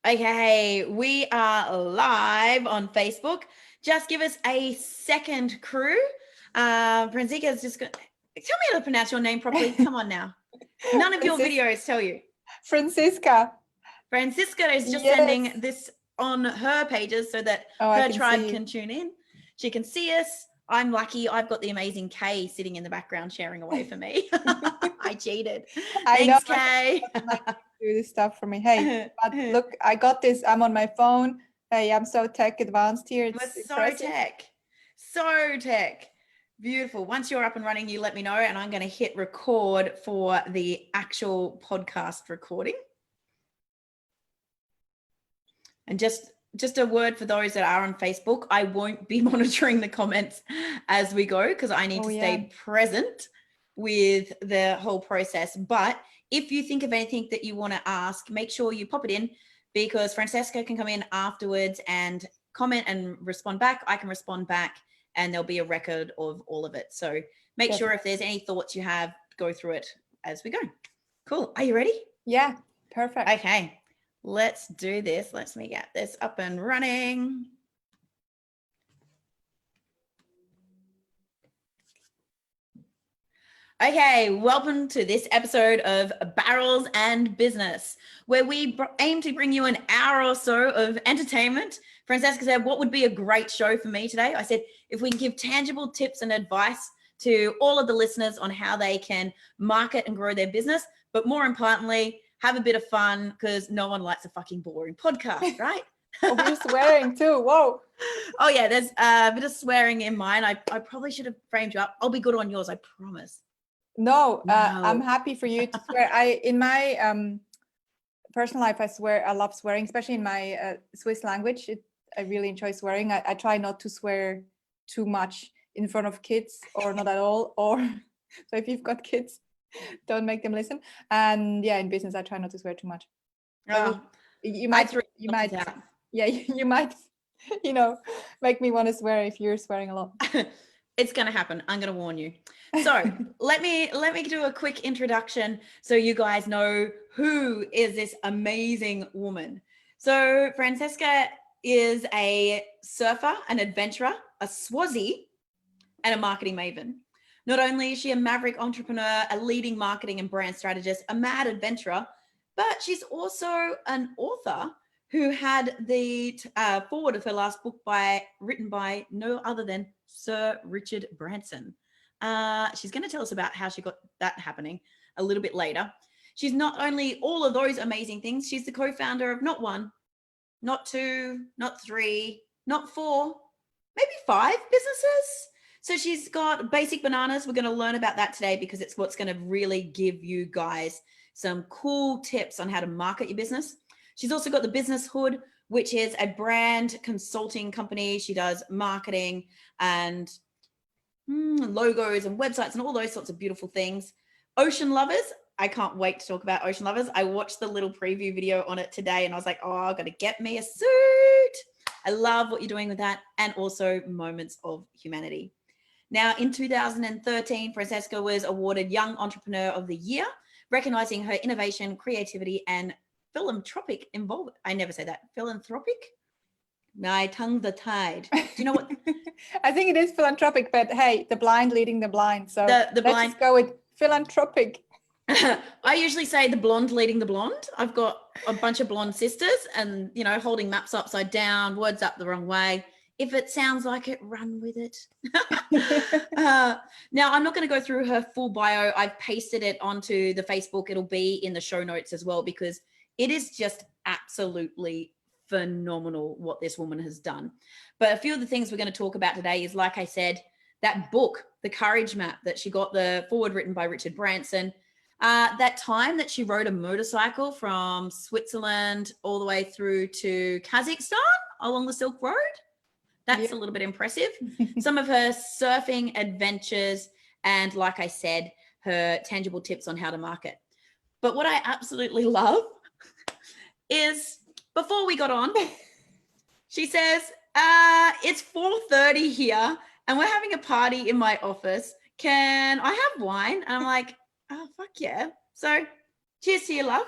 Okay, we are live on Facebook. Just give us a second, crew. Franziska is just going to tell me how to pronounce your name properly. Come on now. None of your videos tell you. Franziska. Franziska is just sending this on her pages so that her tribe can tune in. She can see us. I'm lucky. I've got the amazing Kay sitting in the background sharing away for me. I cheated. Thanks, Kay. Do this stuff for me. Hey, but look, I got this. I'm on my phone. Hey, I'm so tech advanced here. It's so tech. Beautiful. Once you're up and running, you let me know, and I'm going to hit record for the actual podcast recording. And just a word for those that are on Facebook, I won't be monitoring the comments as we go because I need to stay present with the whole process. But if you think of anything that you want to ask, make sure you pop it in because Franziska can come in afterwards and comment and respond back. I can respond back and there'll be a record of all of it. So make sure if there's any thoughts you have, go through it as we go. Cool. Are you ready? Yeah, perfect. Okay, let's do this. Let me get this up and running. Okay, welcome to this episode of Barrels and Business, where we aim to bring you an hour or so of entertainment. Franziska said, what would be a great show for me today? I said, if we can give tangible tips and advice to all of the listeners on how they can market and grow their business, but more importantly, have a bit of fun because no one likes a fucking boring podcast, right? Oh, you're swearing too. Whoa. Oh yeah, there's a bit of swearing in mine. I probably should have framed you up. I'll be good on yours, I promise. No, I'm happy for you to swear. In my personal life, I love swearing, especially in my Swiss language. I really enjoy swearing. I try not to swear too much in front of kids or not at all. Or so if you've got kids, don't make them listen. And yeah, in business, I try not to swear too much. You might, make me want to swear if you're swearing a lot. It's going to happen. I'm going to warn you. So let me do a quick introduction so you guys know who is this amazing woman. So Franziska is a surfer, an adventurer, a Swaussie, and a marketing maven. Not only is she a maverick entrepreneur, a leading marketing and brand strategist, a mad adventurer, but she's also an author who had the foreword of her last book written by no other than Sir Richard Branson. She's going to tell us about how she got that happening a little bit later. She's not only all of those amazing things, she's the co-founder of not one, not two, not three, not four, maybe 5 businesses. So she's got Basic Bananas. We're going to learn about that today because it's what's going to really give you guys some cool tips on how to market your business. She's also got the Business Hood, which is a brand consulting company. She does marketing and logos and websites and all those sorts of beautiful things. Oceanlovers. I can't wait to talk about Oceanlovers. I watched the little preview video on it today and I was like, oh, I've got to get me a suit. I love what you're doing with that. And also Moments of Humanity. Now, in 2013, Franziska was awarded Young Entrepreneur of the Year, recognizing her innovation, creativity, and philanthropic involvement. I never say that. Philanthropic? My tongue's tied. Do you know what? I think it is philanthropic, but hey, the blind leading the blind. So let's just go with philanthropic. I usually say the blonde leading the blonde. I've got a bunch of blonde sisters and, holding maps upside down, words up the wrong way. If it sounds like it, run with it. Now, I'm not going to go through her full bio. I've pasted it onto the Facebook. It'll be in the show notes as well, because it is just absolutely phenomenal what this woman has done. But a few of the things we're going to talk about today is, like I said, that book, The Courage Map, that she got the foreword written by Richard Branson. That time that she rode a motorcycle from Switzerland all the way through to Kazakhstan along the Silk Road. That's a little bit impressive. Some of her surfing adventures and, like I said, her tangible tips on how to market. But what I absolutely love is before we got on, she says, it's 4:30 here and we're having a party in my office. Can I have wine? And I'm like, oh, fuck yeah. So cheers to you, love.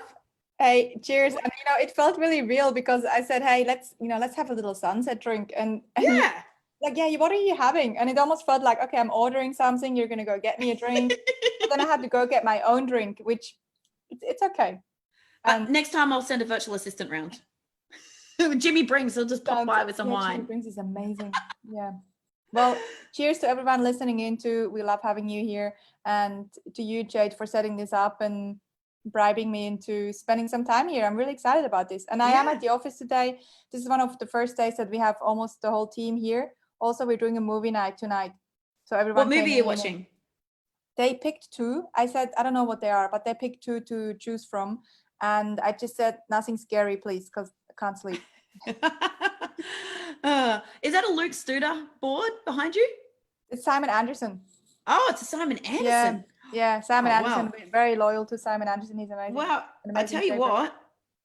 Hey, cheers. And it felt really real because I said, hey, let's have a little sunset drink. And you Yeah. like, yeah, what are you having? And it almost felt like, okay, I'm ordering something. You're going to go get me a drink. But then I had to go get my own drink, which it's okay. Next time I'll send a virtual assistant round. Jimmy Brings, he'll just pop by with some wine. Jimmy Brings is amazing. Yeah. Well, cheers to everyone listening into. We love having you here. And to you, Jade, for setting this up and bribing me into spending some time here. I'm really excited about this. And I am at the office today. This is one of the first days that we have almost the whole team here. Also, we're doing a movie night tonight. So everyone. What movie are you watching? They picked two. I said, I don't know what they are, but they picked two to choose from. And I just said, nothing scary, please, because I can't sleep. Is that a Luke Studer board behind you? It's Simon Anderson. Oh, it's a Simon Anderson. Yeah, Simon Anderson. Wow. Very loyal to Simon Anderson. He's amazing. Wow, I tell you what,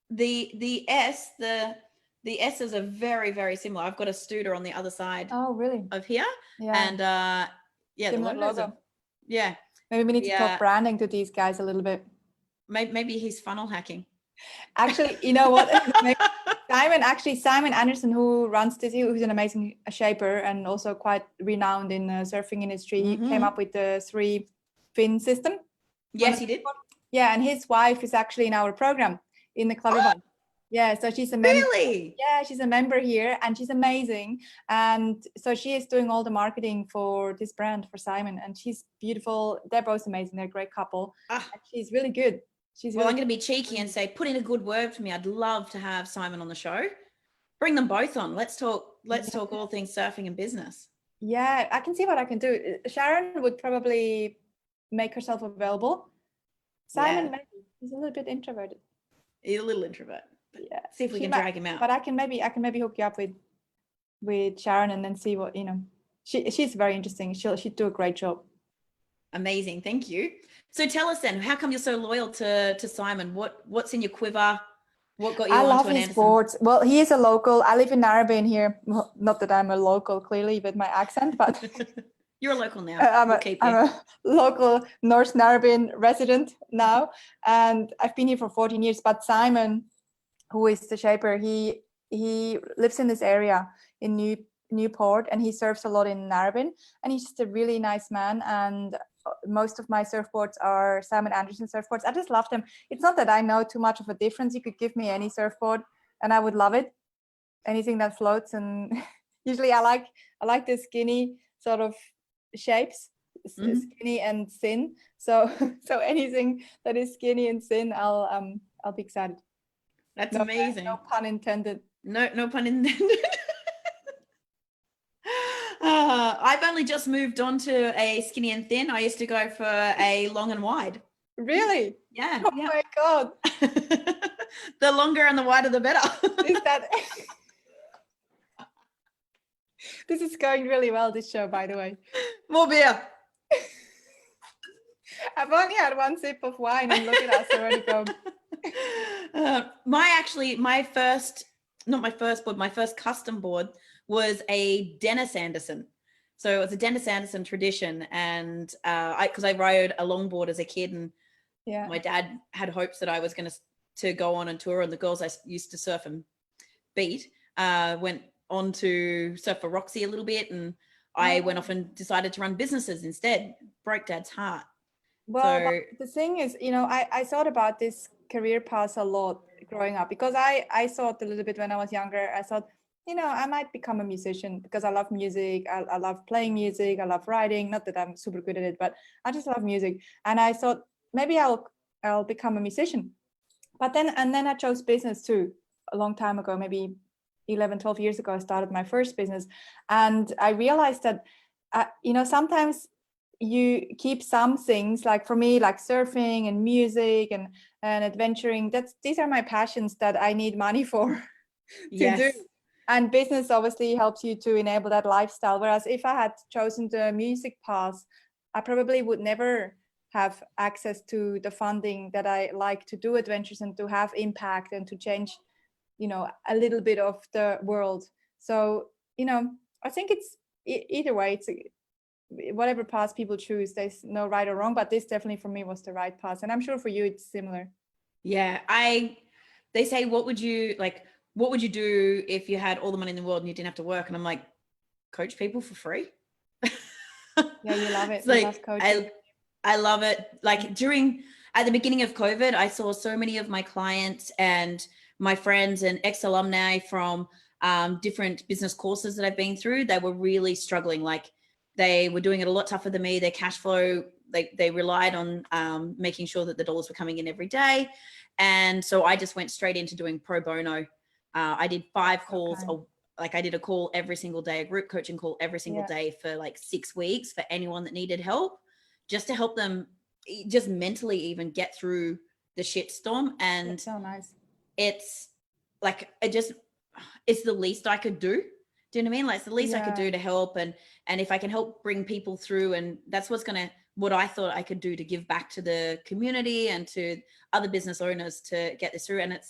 the S's are very, very similar. I've got a Studer on the other side. Oh, really? Of here. Yeah. And similar the logo. Yeah. Maybe we need to talk branding to these guys a little bit. Maybe he's funnel hacking. Actually, you know what? Simon Anderson, who runs this, who's an amazing shaper and also quite renowned in the surfing industry. He came up with the 3-fin system. Yes, he did. Yeah, and his wife is actually in our program in the club. Yeah, so she's a member. Really? Yeah, she's a member here and she's amazing. And so she is doing all the marketing for this brand for Simon, and she's beautiful. They're both amazing. They're a great couple. And she's really good. I'm going to be cheeky and say, put in a good word for me. I'd love to have Simon on the show. Bring them both on. Let's talk all things surfing and business. Yeah, I can see what I can do. Sharon would probably make herself available. Simon, maybe he's a little bit introverted. He's a little introvert. Yeah. See if we can drag him out. But I can maybe hook you up with Sharon and then see what, she's very interesting. She'd do a great job. Amazing. Thank you. So tell us then, how come you're so loyal to Simon? What's in your quiver? What got you onto an Anderson? I love his sports. Well, he is a local. I live in Narrabeen here. Well, not that I'm a local, clearly, with my accent, but you're a local now. I'm a local North Narrabeen resident now, and I've been here for 14 years. But Simon, who is the shaper, he lives in this area in Newport, and he surfs a lot in Narrabeen, and he's just a really nice man. And most of my surfboards are Simon Anderson surfboards. I just love them. It's not that I know too much of a difference. You could give me any surfboard and I would love it. Anything that floats. And usually I like the skinny sort of shapes, skinny and thin. So anything that is skinny and thin, I'll be excited. That's amazing. No pun intended. No pun intended. I've only just moved on to a skinny and thin. I used to go for a long and wide. Really? Yeah. Oh my God. The longer and the wider, the better. Is that? This is going really well, this show, by the way. More beer. I've only had one sip of wine and look at us already go. My first custom board was a Dennis Anderson. So it was a Dennis Anderson tradition. And because I rode a longboard as a kid, and my dad had hopes that I was going to go on and tour, and the girls I used to surf and beat went on to surf for Roxy a little bit. And I went off and decided to run businesses instead. Broke Dad's heart. Well, the thing is, I thought about this career path a lot growing up, because I thought a little bit when I was younger. I thought, I might become a musician because I love music. I love playing music. I love writing. Not that I'm super good at it, but I just love music. And I thought maybe I'll become a musician. But then I chose business too. A long time ago, maybe 11, 12 years ago, I started my first business. And I realized that, sometimes you keep some things, like for me, like surfing and music and adventuring. These are my passions that I need money for to do. And business obviously helps you to enable that lifestyle. Whereas if I had chosen the music path, I probably would never have access to the funding that I like to do adventures and to have impact and to change, a little bit of the world. So, I think it's either way, it's whatever path people choose, there's no right or wrong, but this definitely for me was the right path. And I'm sure for you, it's similar. Yeah. They say, what would you do if you had all the money in the world and you didn't have to work? And I'm like, coach people for free. Yeah, you love it. It's You like, love coaching. I love it. Like at the beginning of COVID, I saw so many of my clients and my friends and ex-alumni from different business courses that I've been through. They were really struggling. Like they were doing it a lot tougher than me. Their cash flow, they relied on making sure that the dollars were coming in every day. And so I just went straight into doing pro bono. I did 5 calls like I did a call every single day, a group coaching call every single day for like 6 weeks for anyone that needed help, just to help them just mentally even get through the shitstorm. And that's so nice. It's like, it's the least I could do. Do you know what I mean? Like it's the least I could do to help. And if I can help bring people through, and that's what I thought I could do to give back to the community and to other business owners to get this through. And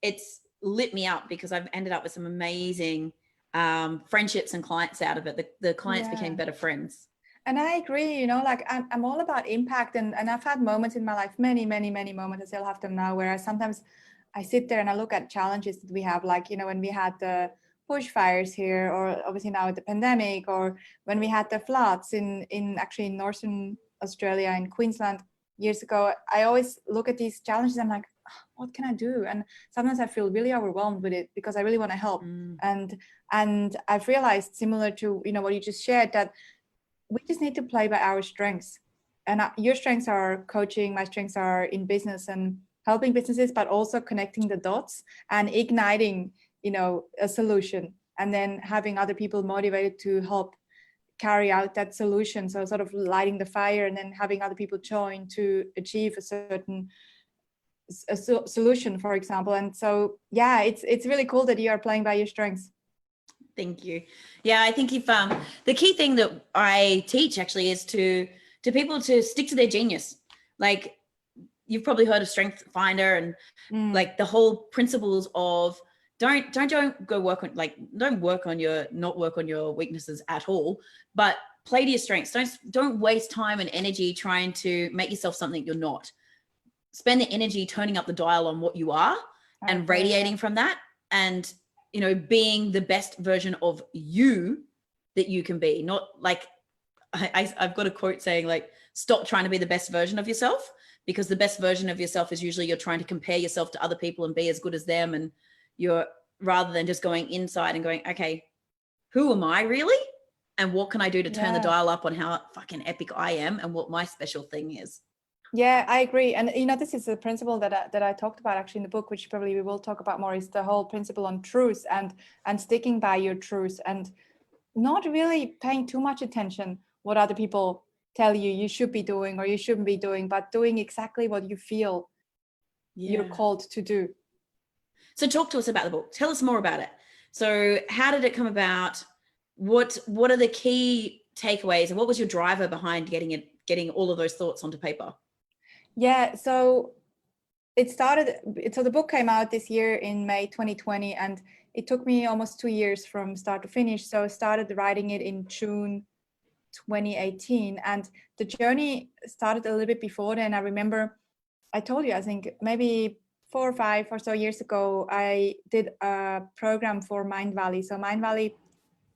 it's lit me up because I've ended up with some amazing friendships and clients out of it. The clients became better friends. And I agree, you know, like I'm all about impact, and I've had moments in my life, many moments, I still have them now, where sometimes I sit there and I look at challenges that we have, like, you know, when we had the bushfires here, or obviously now with the pandemic, or when we had the floods in northern Australia, in Queensland years ago. I always look at these challenges, I'm like, what can I do? And sometimes I feel really overwhelmed with it because I really want to help. And I've realized, similar to, you know, what you just shared, that we just need to play by our strengths. And your strengths are coaching, my strengths are in business and helping businesses, but also connecting the dots and igniting, you know, a solution, and then having other people motivated to help carry out that solution. So sort of lighting the fire and then having other people join to achieve a certain solution, for example. And so, yeah, it's really cool that you are playing by your strengths. Thank you. Yeah, I think if the key thing that I teach actually is to people to stick to their genius. Like you've probably heard of Strength Finder and like the whole principles of don't go work on, like, don't work on your weaknesses at all, but play to your strengths. Don't waste time and energy trying to make yourself something you're not. Spend the energy turning up the dial on what you are and radiating from that, and, you know, being the best version of you that you can be. Not like, I've got a quote saying, like, stop trying to be the best version of yourself, because the best version of yourself is usually you're trying to compare yourself to other people and be as good as them. And you're, rather than just going inside and going, okay, who am I really? And what can I do to turn the dial up on how fucking epic I am and what my special thing is? Yeah, I agree. And, you know, this is a principle that I talked about actually in the book, which probably we will talk about more, is the whole principle on truth and sticking by your truth and not really paying too much attention what other people tell you should be doing or you shouldn't be doing, but doing exactly what you feel you're called to do. So talk to us about the book. Tell us more about it. So how did it come about? What are the key takeaways, and what was your driver behind getting all of those thoughts onto paper? Yeah, so the book came out this year in May 2020, and it took me almost 2 years from start to finish. So I started writing it in June 2018, and the journey started a little bit before then. I remember I told you, I think maybe 4 or 5 or so years ago, I did a program for Mindvalley. So Mindvalley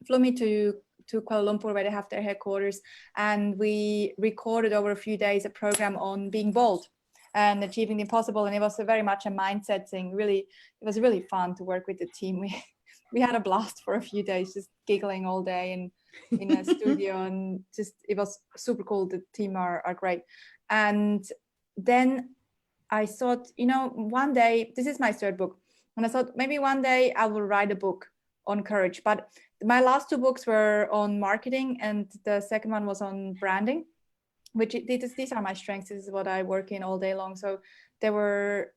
flew me to Kuala Lumpur, where they have their headquarters, and we recorded over a few days a program on being bold and achieving the impossible. And it was very much a mindset thing. Really, it was really fun to work with the team. We had a blast for a few days, just giggling all day in a studio, and just, it was super cool. The team are great. And then I thought, you know, one day, this is my 3rd book, and I thought maybe one day I will write a book on courage. But my last 2 books were on marketing, and the second one was on branding, which these are my strengths. This is what I work in all day long. So they were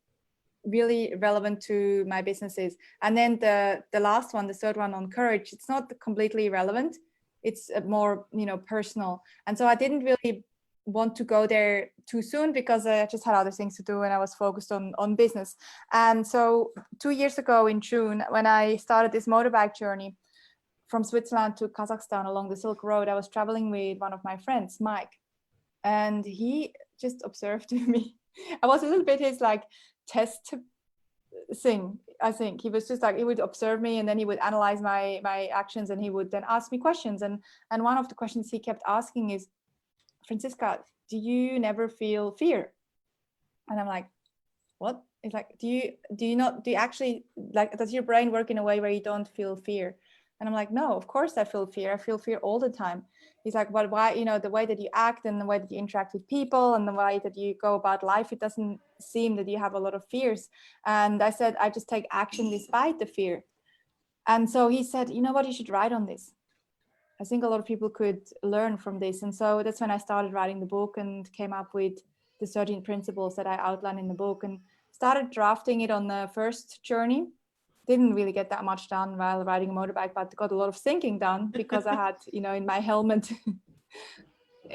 really relevant to my businesses. And then the last one, the 3rd one on courage, it's not completely relevant. It's more, you know, personal. And so I didn't really want to go there too soon because I just had other things to do and I was focused on business. And so 2 years ago in June, when I started this motorbike journey from Switzerland to Kazakhstan along the Silk Road, I was traveling with one of my friends, Mike, and he just observed me. I was a little bit his like test thing. I think he was just like, he would observe me and then he would analyze my actions and he would then ask me questions. And one of the questions he kept asking is, Franziska, do you never feel fear? And I'm like, what? It's like, do you actually, like, does your brain work in a way where you don't feel fear? And I'm like, no, of course I feel fear. I feel fear all the time. He's like, well, why, the way that you act and the way that you interact with people and the way that you go about life, it doesn't seem that you have a lot of fears. And I said, I just take action despite the fear. And so he said, you know what, you should write on this. I think a lot of people could learn from this. And so that's when I started writing the book and came up with the 13 principles that I outline in the book and started drafting it on the first journey. Didn't really get that much done while riding a motorbike, but got a lot of thinking done because I had, in my helmet,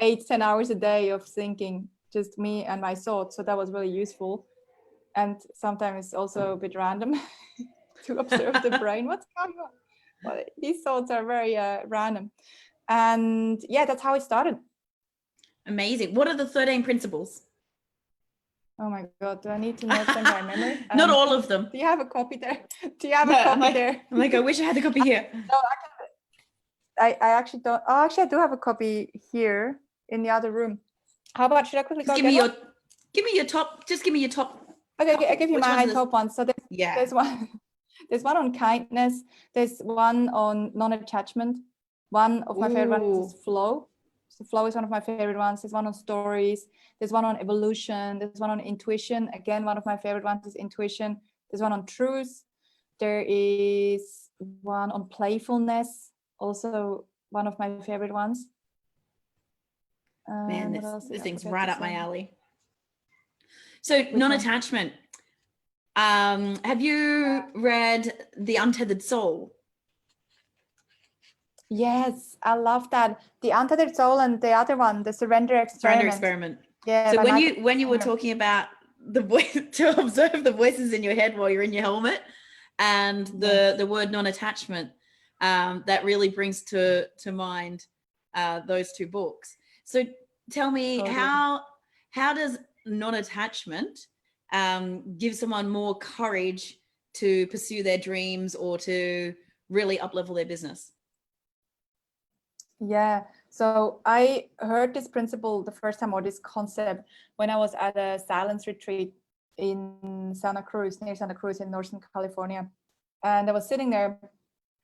8-10 hours a day of thinking, just me and my thoughts. So that was really useful. And sometimes it's also a bit random to observe the brain. What's going on? Well, these thoughts are very random. And yeah, that's how it started. Amazing. What are the 13 principles? Oh my God, do I need to know them by memory? Not all of them. Do you have a copy there? Do you have a copy there? I'm like, I wish I had the copy here. No, I actually don't. Oh, actually, I do have a copy here in the other room. How about, should I quickly go give me your top. Just give me your top. Okay, I give you my top ones. So there's one. There's one on kindness. There's one on non-attachment. One of my favorite ones is flow. So flow is one of my favorite ones. There's one on stories. There's one on evolution. There's one on intuition. Again, one of my favorite ones is intuition. There's one on truth. There is one on playfulness. Also one of my favorite ones. Man, this thing's right up my alley. So non-attachment. Have you read The Untethered Soul? Yes, I love that. The Untethered Soul and the other one, The Surrender Experiment. Yeah. So when you were talking about the voice, to observe the voices in your head while you're in your helmet, and the word non-attachment, that really brings to mind those two books. So tell me, how does non-attachment give someone more courage to pursue their dreams or to really up-level their business? Yeah, so I heard this principle the first time, or this concept, when I was at a silence retreat in Santa Cruz, near Santa Cruz in Northern California. And I was sitting there.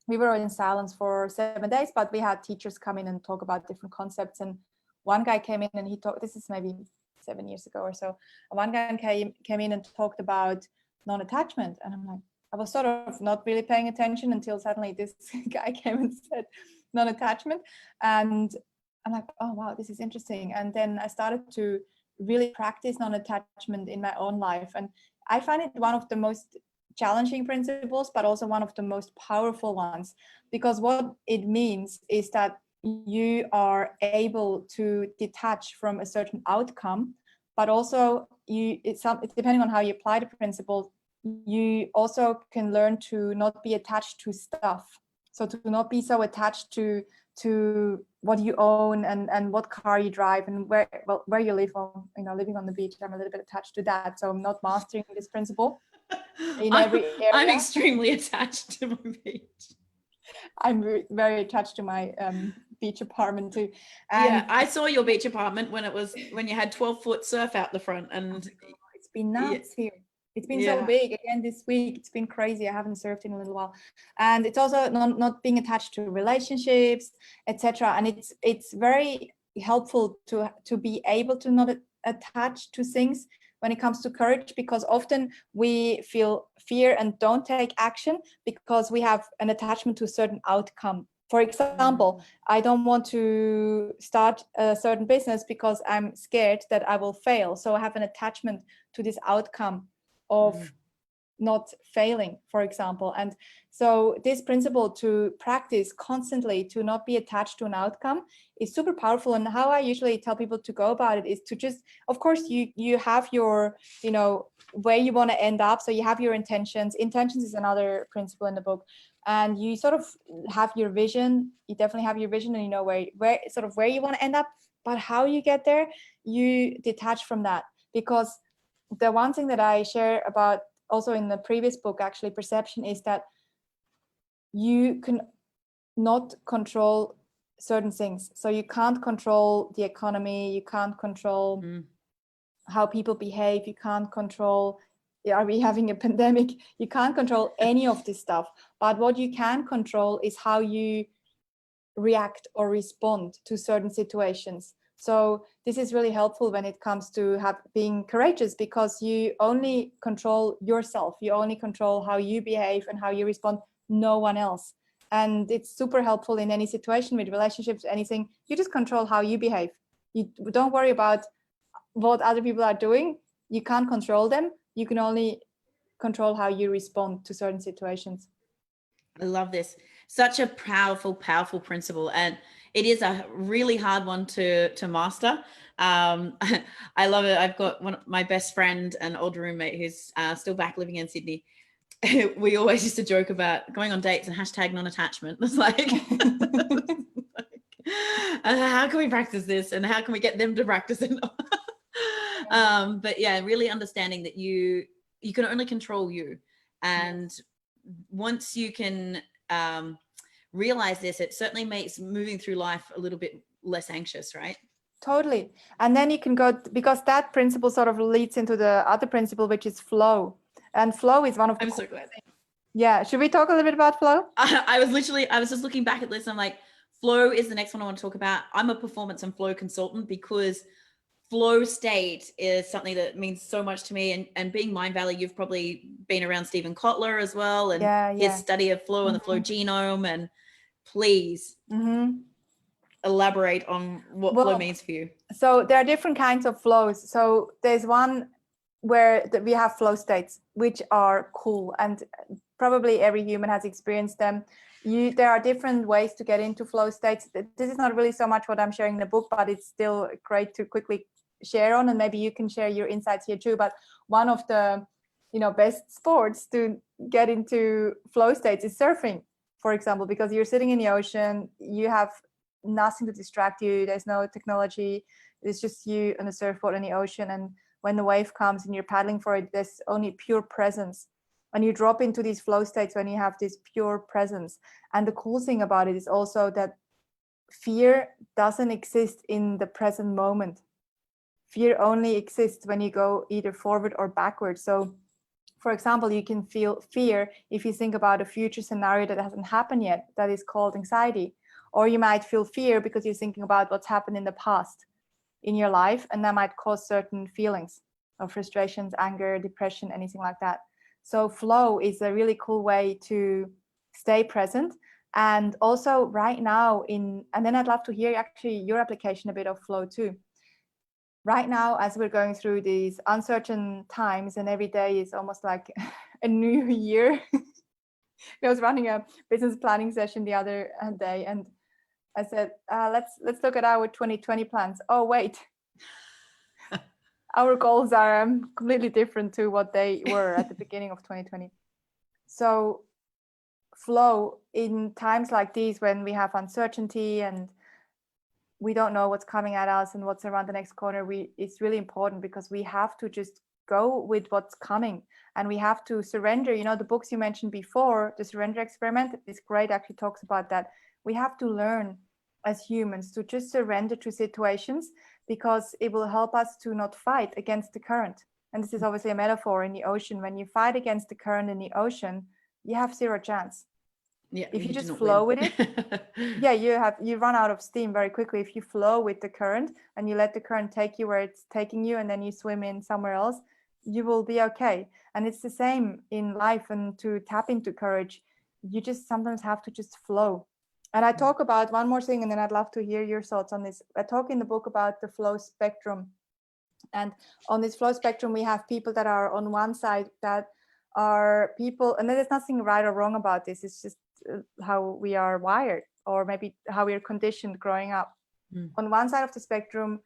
We were in silence for 7 days, but we had teachers come in and talk about different concepts. And one guy came in and he talked, this is maybe 7 years ago or so. One guy came in and talked about non-attachment. And I'm like, I was sort of not really paying attention until suddenly this guy came and said non-attachment. And I'm like, oh, wow, this is interesting. And then I started to really practice non-attachment in my own life. And I find it one of the most challenging principles, but also one of the most powerful ones, because what it means is that you are able to detach from a certain outcome, but also it's depending on how you apply the principle, you also can learn to not be attached to stuff. So to not be so attached to what you own and what car you drive and where you live. Well, living on the beach, I'm a little bit attached to that. So I'm not mastering this principle in every area. I'm extremely attached to my beach. I'm very attached to my beach apartment too. And yeah, I saw your beach apartment when you had 12-foot surf out the front, and it's been nuts here. It's been so big. Again, this week, it's been crazy. I haven't surfed in a little while. And it's also not being attached to relationships, etc. And it's very helpful to be able to not attach to things when it comes to courage, because often we feel fear and don't take action because we have an attachment to a certain outcome. For example, I don't want to start a certain business because I'm scared that I will fail. So I have an attachment to this outcome of not failing, for example. And so this principle to practice constantly, to not be attached to an outcome, is super powerful. And how I usually tell people to go about it is to just, of course, you have your, where you want to end up. So you have your intentions. Intentions is another principle in the book. And you sort of have your vision. You definitely have your vision, and you know where you want to end up. But how you get there, you detach from that, because the one thing that I share about also in the previous book, actually, Perception, is that you can not control certain things. So you can't control the economy, you can't control how people behave, you can't control, are we having a pandemic? You can't control any of this stuff. But what you can control is how you react or respond to certain situations. So this is really helpful when it comes to being courageous, because you only control yourself. You only control how you behave and how you respond, no one else. And it's super helpful in any situation, with relationships, anything. You just control how you behave. You don't worry about what other people are doing. You can't control them. You can only control how you respond to certain situations. I love this. Such a powerful, powerful principle. And it is a really hard one to master. I love it. I've got my best friend, an older roommate who's still back living in Sydney. We always used to joke about going on dates and hashtag non-attachment. It's like, how can we practice this? And how can we get them to practice it? But yeah, really understanding that you can only control you. And once you can realize this, it certainly makes moving through life a little bit less anxious, right? Totally. And then you can go, because that principle sort of leads into the other principle, which is flow. And flow is one of the... I'm so glad. Yeah. Should we talk a little bit about flow? I was just looking back at this and I'm like, flow is the next one I want to talk about. I'm a performance and flow consultant, because flow state is something that means so much to me. And being Mindvalley, you've probably been around Stephen Kotler as well, and his study of flow and the flow genome. And please elaborate on what flow means for you. So there are different kinds of flows. So there's one where we have flow states, which are cool, and probably every human has experienced them. There are different ways to get into flow states. This is not really so much what I'm sharing in the book, but it's still great to quickly share on, and maybe you can share your insights here too. But one of the best sports to get into flow states is surfing, for example, because you're sitting in the ocean, you have nothing to distract you, there's no technology, it's just you on a surfboard in the ocean, and when the wave comes and you're paddling for it, there's only pure presence. And you drop into these flow states when you have this pure presence. And the cool thing about it is also that fear doesn't exist in the present moment. Fear only exists when you go either forward or backwards. So, for example, you can feel fear if you think about a future scenario that hasn't happened yet, that is called anxiety. Or you might feel fear because you're thinking about what's happened in the past in your life, and that might cause certain feelings of frustrations, anger, depression, anything like that. So flow is a really cool way to stay present. And also right now and then I'd love to hear actually your application a bit of flow too. Right now, as we're going through these uncertain times, and every day is almost like a new year. I was running a business planning session the other day, and I said, let's look at our 2020 plans. Oh, wait. Our goals are completely different to what they were at the beginning of 2020. So flow in times like these, when we have uncertainty and we don't know what's coming at us and what's around the next corner, it's really important, because we have to just go with what's coming, and we have to surrender. The books you mentioned before, the Surrender Experiment, is great, actually talks about that. We have to learn as humans to just surrender to situations, because it will help us to not fight against the current. And this is obviously a metaphor in the ocean. When you fight against the current in the ocean, you have zero chance. Yeah, if you just flow with it, you run out of steam very quickly. If you flow with the current and you let the current take you where it's taking you, and then you swim in somewhere else, you will be okay. And it's the same in life. And to tap into courage, you just sometimes have to just flow. And I talk about one more thing, and then I'd love to hear your thoughts on this. I talk in the book about the flow spectrum. And on this flow spectrum, we have people that are on one side, that are people, and there's nothing right or wrong about this. It's just how we are wired, or maybe how we are conditioned growing up. On one side of the spectrum,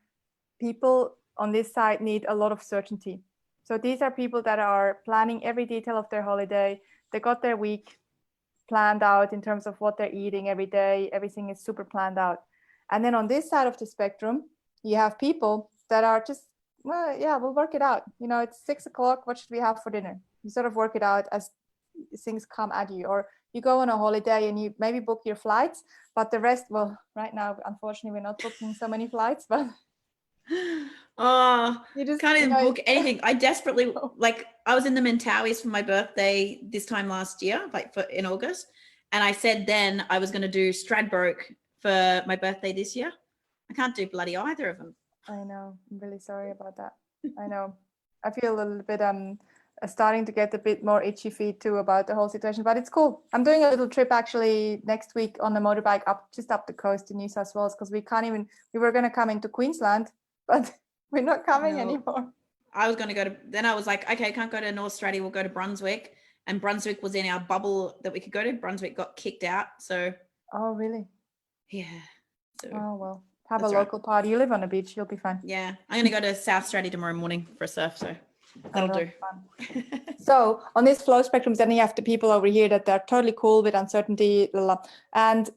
people on this side need a lot of certainty. So these are people that are planning every detail of their holiday. They got their week planned out in terms of what they're eating every day. Everything is super planned out. And then on this side of the spectrum, you have people that are just well, yeah, we'll work it out. You know, it's 6 o'clock. What should we have for dinner? You sort of work it out as things come at you, or you go on a holiday and you maybe book your flights, but the rest, well, right now, unfortunately, we're not booking so many flights, but oh, you just can't even book anything. I desperately, like, I was in the Mentawais for my birthday this time last year, like in August. And I said then I was going to do Stradbroke for my birthday this year. I can't do bloody either of them. I know. I'm really sorry about that. I know. I feel a little bit starting to get a bit more itchy feet too about the whole situation, but it's cool. I'm doing a little trip actually next week on the motorbike just up the coast to New South Wales, because we were going to come into Queensland, but we're not coming anymore. I was going to go then I was like, okay, can't go to North Australia, we'll go to Brunswick. And Brunswick was in our bubble that we could go to. Brunswick got kicked out. So. Oh, really? Yeah. So, oh, well, have a local party. You live on the beach, you'll be fine. Yeah. I'm going to go to South Australia tomorrow morning for a surf. So that'll do. Fun. So on this flow spectrum, then you have the people over here that they're totally cool with uncertainty. And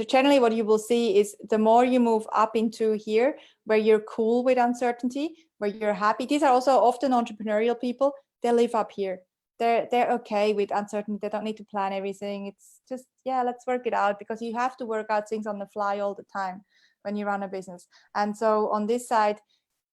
generally what you will see is the more you move up into here, where you're cool with uncertainty, where you're happy. These are also often entrepreneurial people. They live up here. They're okay with uncertainty. They don't need to plan everything. It's just, yeah, let's work it out, because you have to work out things on the fly all the time when you run a business. And so on this side,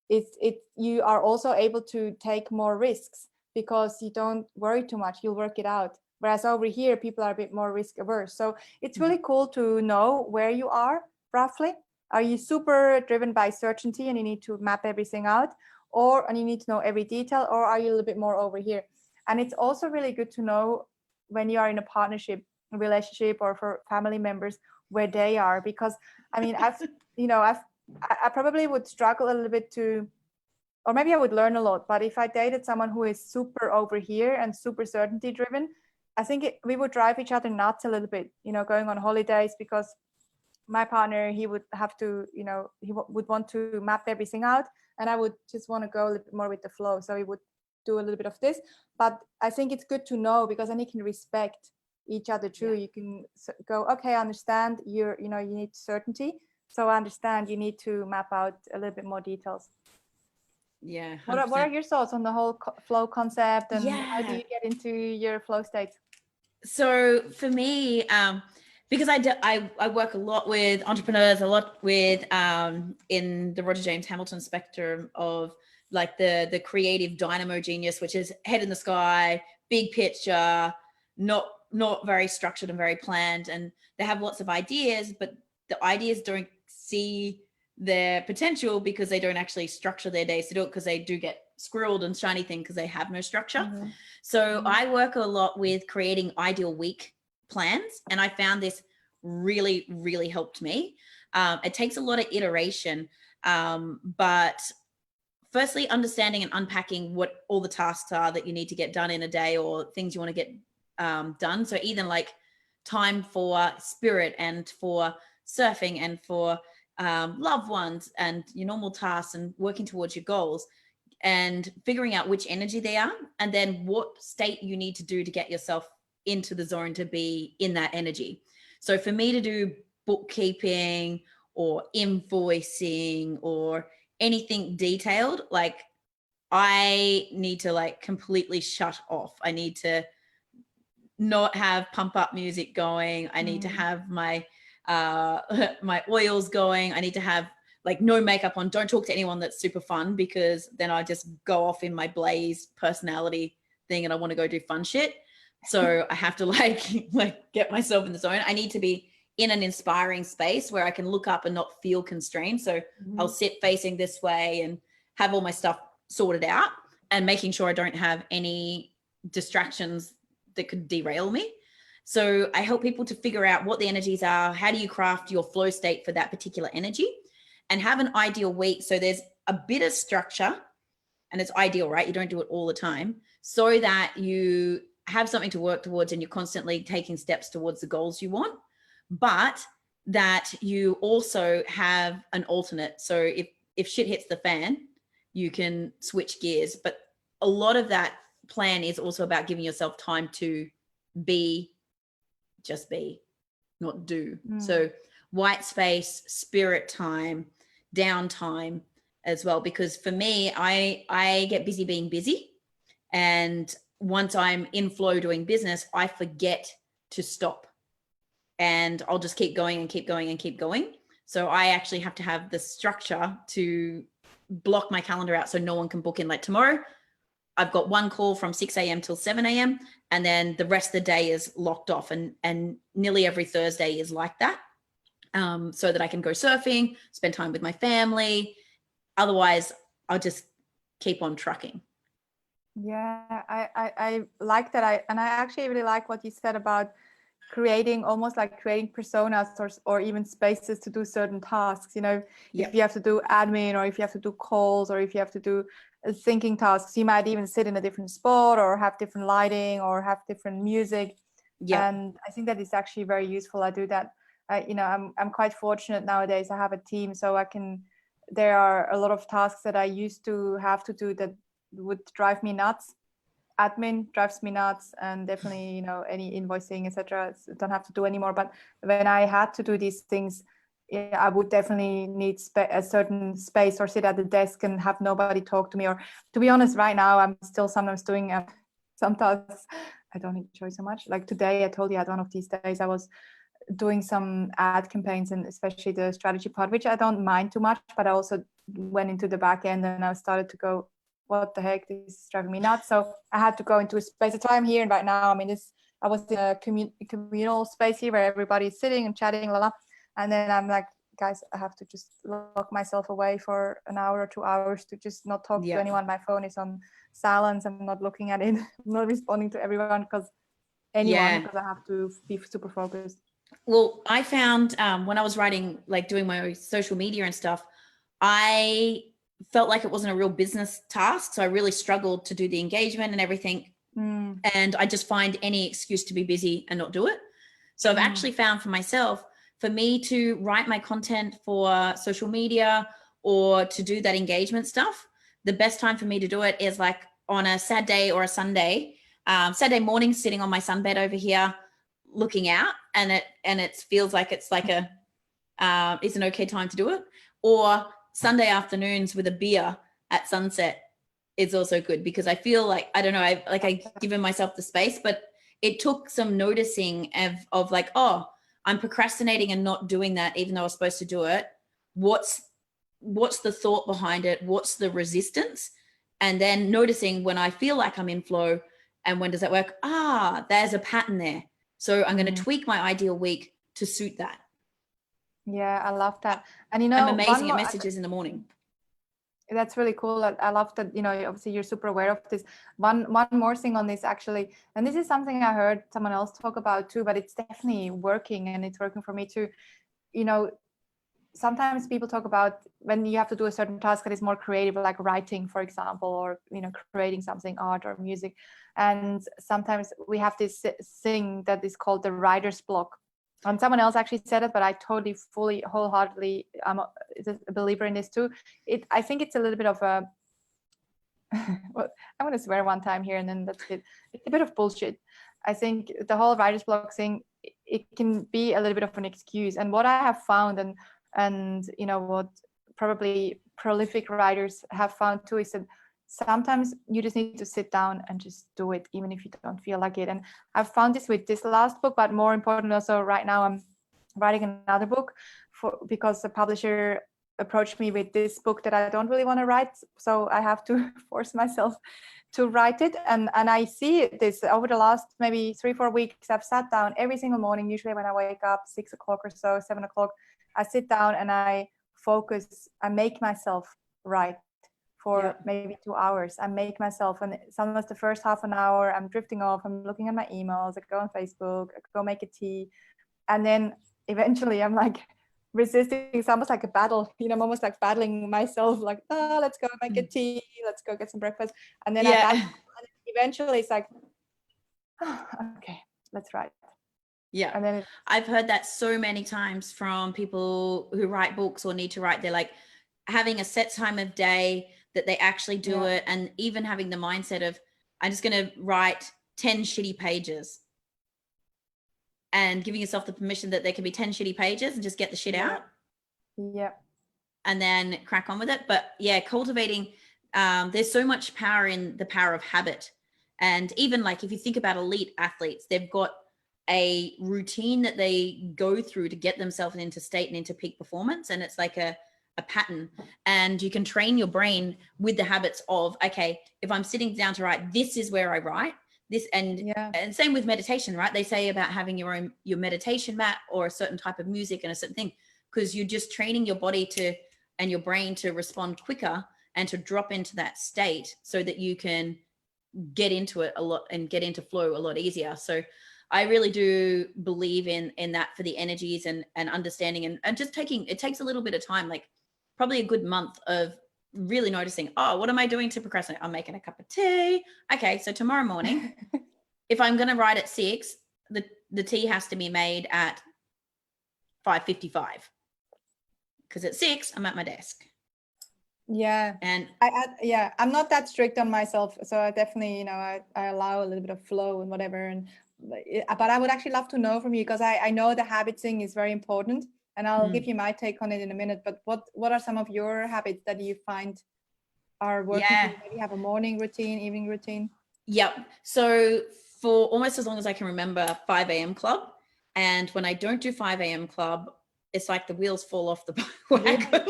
you are also able to take more risks because you don't worry too much. You'll work it out. Whereas over here, people are a bit more risk averse. So it's really cool to know where you are roughly. Are you super driven by certainty and you need to map everything out, and you need to know every detail, or are you a little bit more over here? And it's also really good to know when you are in a partnership, relationship, or for family members where they are, because I mean, I probably would struggle a little bit or maybe I would learn a lot, but if I dated someone who is super over here and super certainty driven, I think we would drive each other nuts a little bit, going on holidays, because my partner, he would have to, he would want to map everything out, and I would just want to go a little bit more with the flow. So he would do a little bit of this, but I think it's good to know, because then you can respect each other too. Yeah. You can go, okay, I understand you need certainty, so I understand you need to map out a little bit more details. Yeah. What are your thoughts on the whole flow concept, and how do you get into your flow states? So for me, because I work a lot with entrepreneurs, a lot with in the Roger James Hamilton spectrum of like the creative dynamo genius, which is head in the sky, big picture, not very structured and very planned, and they have lots of ideas, but the ideas don't see their potential because they don't actually structure their days to do it, because they do get squirreled and shiny thing because they have no structure. Mm-hmm. So I work a lot with creating ideal week plans, and I found this really, really helped me. It takes a lot of iteration, but firstly, understanding and unpacking what all the tasks are that you need to get done in a day, or things you want to get done. So even like time for spirit and for surfing and for loved ones and your normal tasks and working towards your goals, and figuring out which energy they are, and then what state you need to do to get yourself into the zone to be in that energy. So for me to do bookkeeping or invoicing or anything detailed, like I need to like completely shut off. I need to not have pump up music going. I need to have my my oils going. I need to have like no makeup on. Don't talk to anyone that's super fun, because then I just go off in my blaze personality thing and I want to go do fun shit. So I have to like get myself in the zone. I need to be in an inspiring space where I can look up and not feel constrained. So I'll sit facing this way and have all my stuff sorted out, and making sure I don't have any distractions that could derail me. So I help people to figure out what the energies are. How do you craft your flow state for that particular energy, and have an ideal week? So there's a bit of structure, and it's ideal, right? You don't do it all the time, so that you have something to work towards and you're constantly taking steps towards the goals you want, but that you also have an alternate. So if shit hits the fan, you can switch gears. But a lot of that plan is also about giving yourself time to just be, not do. So white space, spirit time, downtime, as well, because for me, I get busy being busy. And once I'm in flow doing business, I forget to stop, and I'll just keep going and keep going and keep going. So I actually have to have the structure to block my calendar out so no one can book in. Like tomorrow, I've got one call from 6 a.m. till 7 a.m. and then the rest of the day is locked off. And nearly every Thursday is like that, so that I can go surfing, spend time with my family. Otherwise, I'll just keep on trucking. Yeah, I like that. I actually really like what you said about creating personas or even spaces to do certain tasks. You know, Yep. If you have to do admin, or if you have to do calls, or if you have to do thinking tasks, you might even sit in a different spot or have different lighting or have different music. Yeah. And I think that is actually very useful. I do that. I'm quite fortunate nowadays. I have a team, so there are a lot of tasks that I used to have to do that would drive me nuts. Admin drives me nuts, and definitely, any invoicing, etc., don't have to do anymore. But when I had to do these things, I would definitely need a certain space, or sit at the desk and have nobody talk to me. Or, to be honest, right now I'm still sometimes doing some tasks I don't enjoy so much. Like today, I told you, I had one of these days I was doing some ad campaigns, and especially the strategy part, which I don't mind too much, but I also went into the back end and I started to go, what the heck, this is driving me nuts. So I had to go into a space. That's why I'm here right now. I mean, I was in a communal space here where everybody's sitting and chatting, and then I'm like, guys, I have to just lock myself away for an hour or 2 hours to just not talk to anyone. My phone is on silence. I'm not looking at it. I'm not responding to everyone because I have to be super focused. Well, I found when I was writing, like doing my social media and stuff, I felt like it wasn't a real business task. So I really struggled to do the engagement and everything. And I just find any excuse to be busy and not do it. So I've actually found for myself, for me to write my content for social media or to do that engagement stuff, the best time for me to do it is like on a Saturday or a Sunday. Saturday morning, sitting on my sunbed over here, looking out, and it feels like it's like it's an okay time to do it. Or Sunday afternoons with a beer at sunset is also good, because I feel like, I don't know, I've given myself the space, but it took some noticing of like, oh, I'm procrastinating and not doing that, even though I was supposed to do it. What's the thought behind it? What's the resistance? And then noticing when I feel like I'm in flow and when does that work? There's a pattern there. So I'm going to tweak my ideal week to suit that. Yeah, I love that. And I'm amazing at messages in the morning. That's really cool. I love that, obviously you're super aware of this. One more thing on this, actually, and this is something I heard someone else talk about too, but it's definitely working, and it's working for me too. Sometimes people talk about when you have to do a certain task that is more creative, like writing, for example, or creating something, art or music. And sometimes we have this thing that is called the writer's block. And someone else actually said it, but I totally, fully, wholeheartedly am a believer in this too. I think it's a little bit of a well, I'm going to swear one time here and then that's it. It's a bit of bullshit. I think the whole writer's block thing, it can be a little bit of an excuse. And what I have found, and what probably prolific writers have found too, is that sometimes you just need to sit down and just do it, even if you don't feel like it. And I've found this with this last book, but more importantly, also right now I'm writing another book because the publisher approached me with this book that I don't really want to write. So I have to force myself to write it. And I see this over the last maybe 3-4 weeks. I've sat down every single morning, usually when I wake up 6 o'clock or so, 7 o'clock, I sit down and I focus. I make myself write for maybe 2 hours. I make myself, and sometimes the first half an hour, I'm drifting off, I'm looking at my emails, I go on Facebook, I go make a tea. And then eventually I'm like resisting. It's almost like a battle, I'm almost like battling myself, like, let's go make a tea, let's go get some breakfast. And then eventually it's like, okay, let's write. Yeah. And then I've heard that so many times from people who write books or need to write. They're like having a set time of day that they actually do it, and even having the mindset of, I'm just going to write 10 shitty pages, and giving yourself the permission that there can be 10 shitty pages and just get the shit out. Yeah. and then crack on with it. But yeah, cultivating, there's so much power in the power of habit. And even like, if you think about elite athletes, they've got a routine that they go through to get themselves into state and into peak performance. And it's like a pattern, and you can train your brain with the habits of, okay, if I'm sitting down to write, this is where I write this. And same with meditation, right? They say about having your meditation mat or a certain type of music and a certain thing, because you're just training your body to, and your brain to respond quicker and to drop into that state so that you can get into it a lot and get into flow a lot easier. So I really do believe in that for the energies and understanding and just taking, it takes a little bit of time, like probably a good month of really noticing, oh, what am I doing to procrastinate? I'm making a cup of tea. Okay, so tomorrow morning, if I'm going to write at 6, the tea has to be made at 5:55, because at 6 I'm at my desk. Yeah, and I'm not that strict on myself, so I definitely, I allow a little bit of flow and whatever. And but I would actually love to know from you, because I know the habit thing is very important. And I'll give you my take on it in a minute. But what are some of your habits that you find are working? Yeah. Maybe have a morning routine, evening routine? Yep. So for almost as long as I can remember, 5 a.m. club. And when I don't do 5 a.m. club, it's like the wheels fall off the wagon.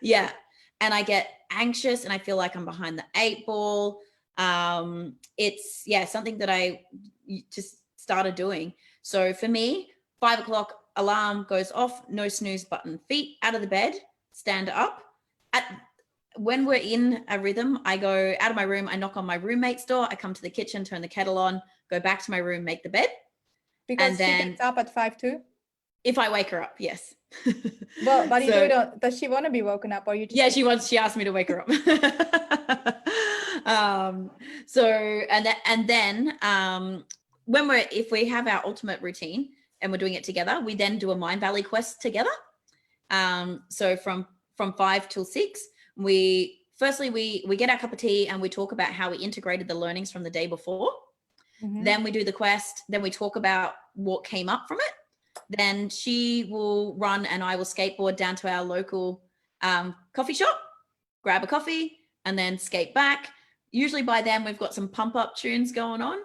Yeah. And I get anxious and I feel like I'm behind the 8 ball. It's something that I just started doing. So for me, 5 o'clock alarm goes off, no snooze button, feet out of the bed, stand up. When we're in a rhythm, I go out of my room, I knock on my roommate's door, I come to the kitchen, turn the kettle on, go back to my room, make the bed. Because she gets up at 5 too? If I wake her up, yes. But so, you do it, does she want to be woken up, or you just... Yeah, she asked me to wake her up. If we have our ultimate routine and we're doing it together, we then do a Mind Valley quest together. So from 5 till 6, we get our cup of tea and we talk about how we integrated the learnings from the day before. Then we do the quest. Then we talk about what came up from it. Then she will run and I will skateboard down to our local coffee shop, grab a coffee, and then skate back. Usually by then we've got some pump up tunes going on,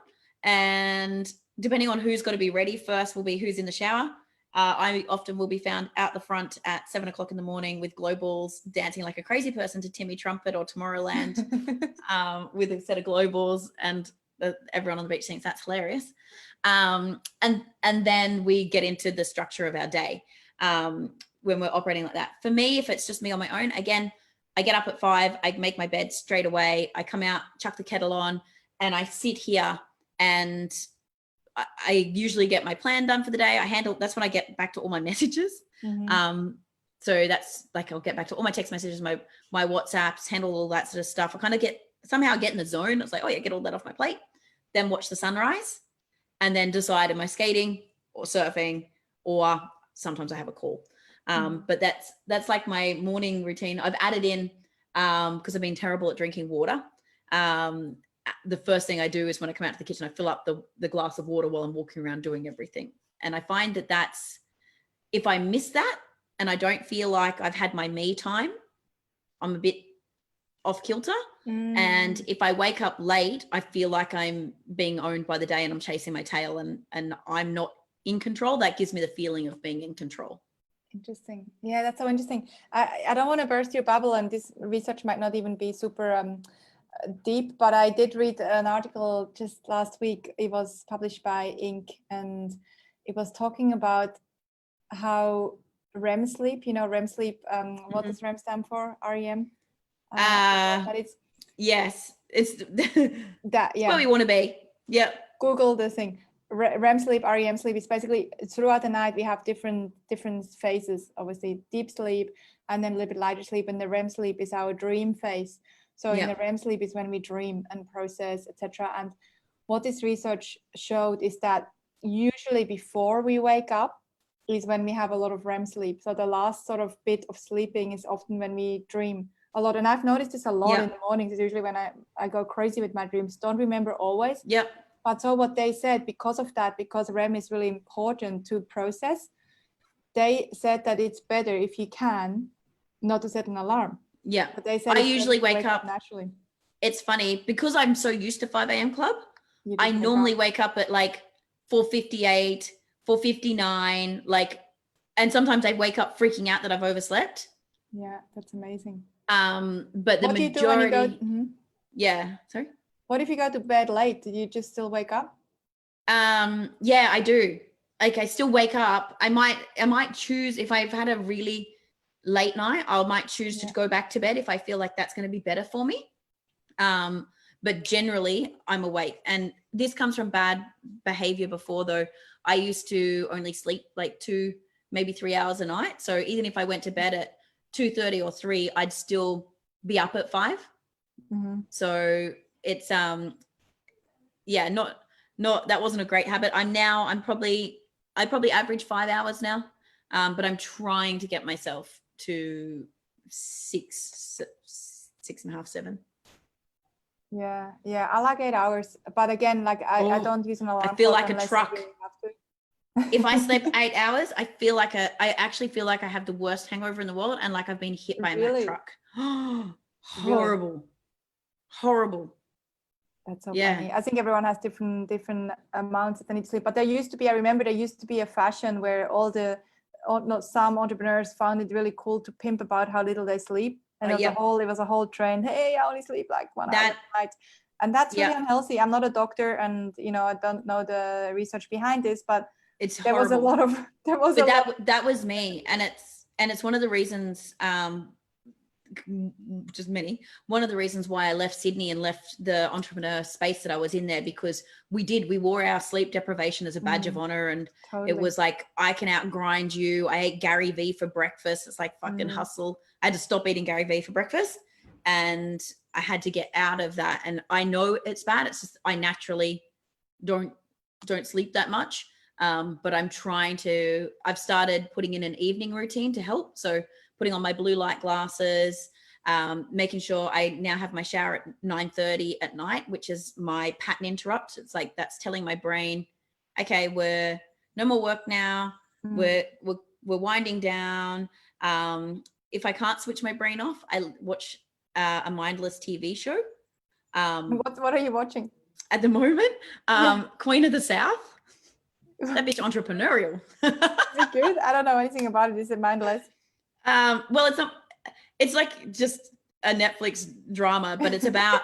and depending on who's got to be ready first will be who's in the shower. I often will be found out the front at 7 o'clock in the morning with glow balls, dancing like a crazy person to Timmy Trumpet or Tomorrowland with a set of glow balls, and everyone on the beach thinks that's hilarious. And then we get into the structure of our day when we're operating like that. For me, if it's just me on my own, again, I get up at 5, I make my bed straight away, I come out, chuck the kettle on, and I sit here, and I usually get my plan done for the day. That's when I get back to all my messages. So that's like, I'll get back to all my text messages, my WhatsApps, handle all that sort of stuff. I kind of somehow get in the zone. It's like, oh yeah, get all that off my plate. Then watch the sunrise, and then decide, am I skating or surfing, or sometimes I have a call. But that's like my morning routine. I've added in, because I've been terrible at drinking water. The first thing I do is when I come out to the kitchen, I fill up the glass of water while I'm walking around doing everything. And I find that's, if I miss that and I don't feel like I've had my me time, I'm a bit off kilter. And if I wake up late, I feel like I'm being owned by the day and I'm chasing my tail and I'm not in control. That gives me the feeling of being in control. Interesting. Yeah, that's so interesting. I don't want to burst your bubble, and this research might not even be super deep, but I did read an article just last week. It was published by Inc. and it was talking about how REM sleep, REM sleep, what does REM stand for? REM? But it's... Yes, it's that, yeah. Where we want to be. Yep. Google the thing. REM sleep, REM sleep is basically throughout the night we have different phases. Obviously, deep sleep and then a little bit lighter sleep, and the REM sleep is our dream phase. So in the REM sleep is when we dream and process, etc. And what this research showed is that usually before we wake up is when we have a lot of REM sleep. So the last sort of bit of sleeping is often when we dream a lot. And I've noticed this a lot in the mornings. It's usually when I go crazy with my dreams. Don't remember always. Yep. But so what they said, because of that, because REM is really important to process, they said that it's better if you can not to set an alarm. Yeah. But they said I usually wake up naturally. It's funny because I'm so used to 5 a.m. club. I normally wake up at like 4:58, 4:59, like, and sometimes I wake up freaking out that I've overslept. Yeah, that's amazing. But the what majority, do you do when you go, yeah, sorry. What if you go to bed late? Do you just still wake up? Yeah, I do. Like I still wake up. I might choose if I've had a really late night, I might choose to go back to bed if I feel like that's going to be better for me. But generally I'm awake, and this comes from bad behavior before though. I used to only sleep like 2, maybe 3 hours a night. So even if I went to bed at 2:30 or 3, I'd still be up at 5. So it's yeah, not that wasn't a great habit. I probably average 5 hours now, but I'm trying to get myself to 6.5, 7. Yeah, I like 8 hours, but again, like I don't use an alarm. I feel like a truck. If I sleep 8 hours, I actually feel like I have the worst hangover in the world, and like I've been hit by a Mack truck. Horrible. That's so funny. I think everyone has different amounts that they need to sleep. But I remember there used to be a fashion where some entrepreneurs found it really cool to pimp about how little they sleep. And it was a whole trend. Hey, I only sleep like 1 hour a night. And that's really unhealthy. I'm not a doctor, and I don't know the research behind this, but there was a lot of that was me. And it's one of the reasons, just many, one of the reasons why I left Sydney and left the entrepreneur space that I was in there, because we wore our sleep deprivation as a badge of honor, and it was like, I can outgrind you. I ate Gary Vee for breakfast. It's like fucking hustle. I had to stop eating Gary Vee for breakfast, and I had to get out of that. And I know it's bad. It's just I naturally don't sleep that much. But I'm trying to. I've started putting in an evening routine to help. So putting on my blue light glasses, making sure I now have my shower at 9:30 at night, which is my pattern interrupt. It's like that's telling my brain, okay, we're no more work now. We're winding down. If I can't switch my brain off, I watch a mindless TV show. What are you watching at the moment? Queen of the South. That bitch entrepreneurial. Is it good? I don't know anything about it. Is it mindless? Well, it's like just a Netflix drama, but it's about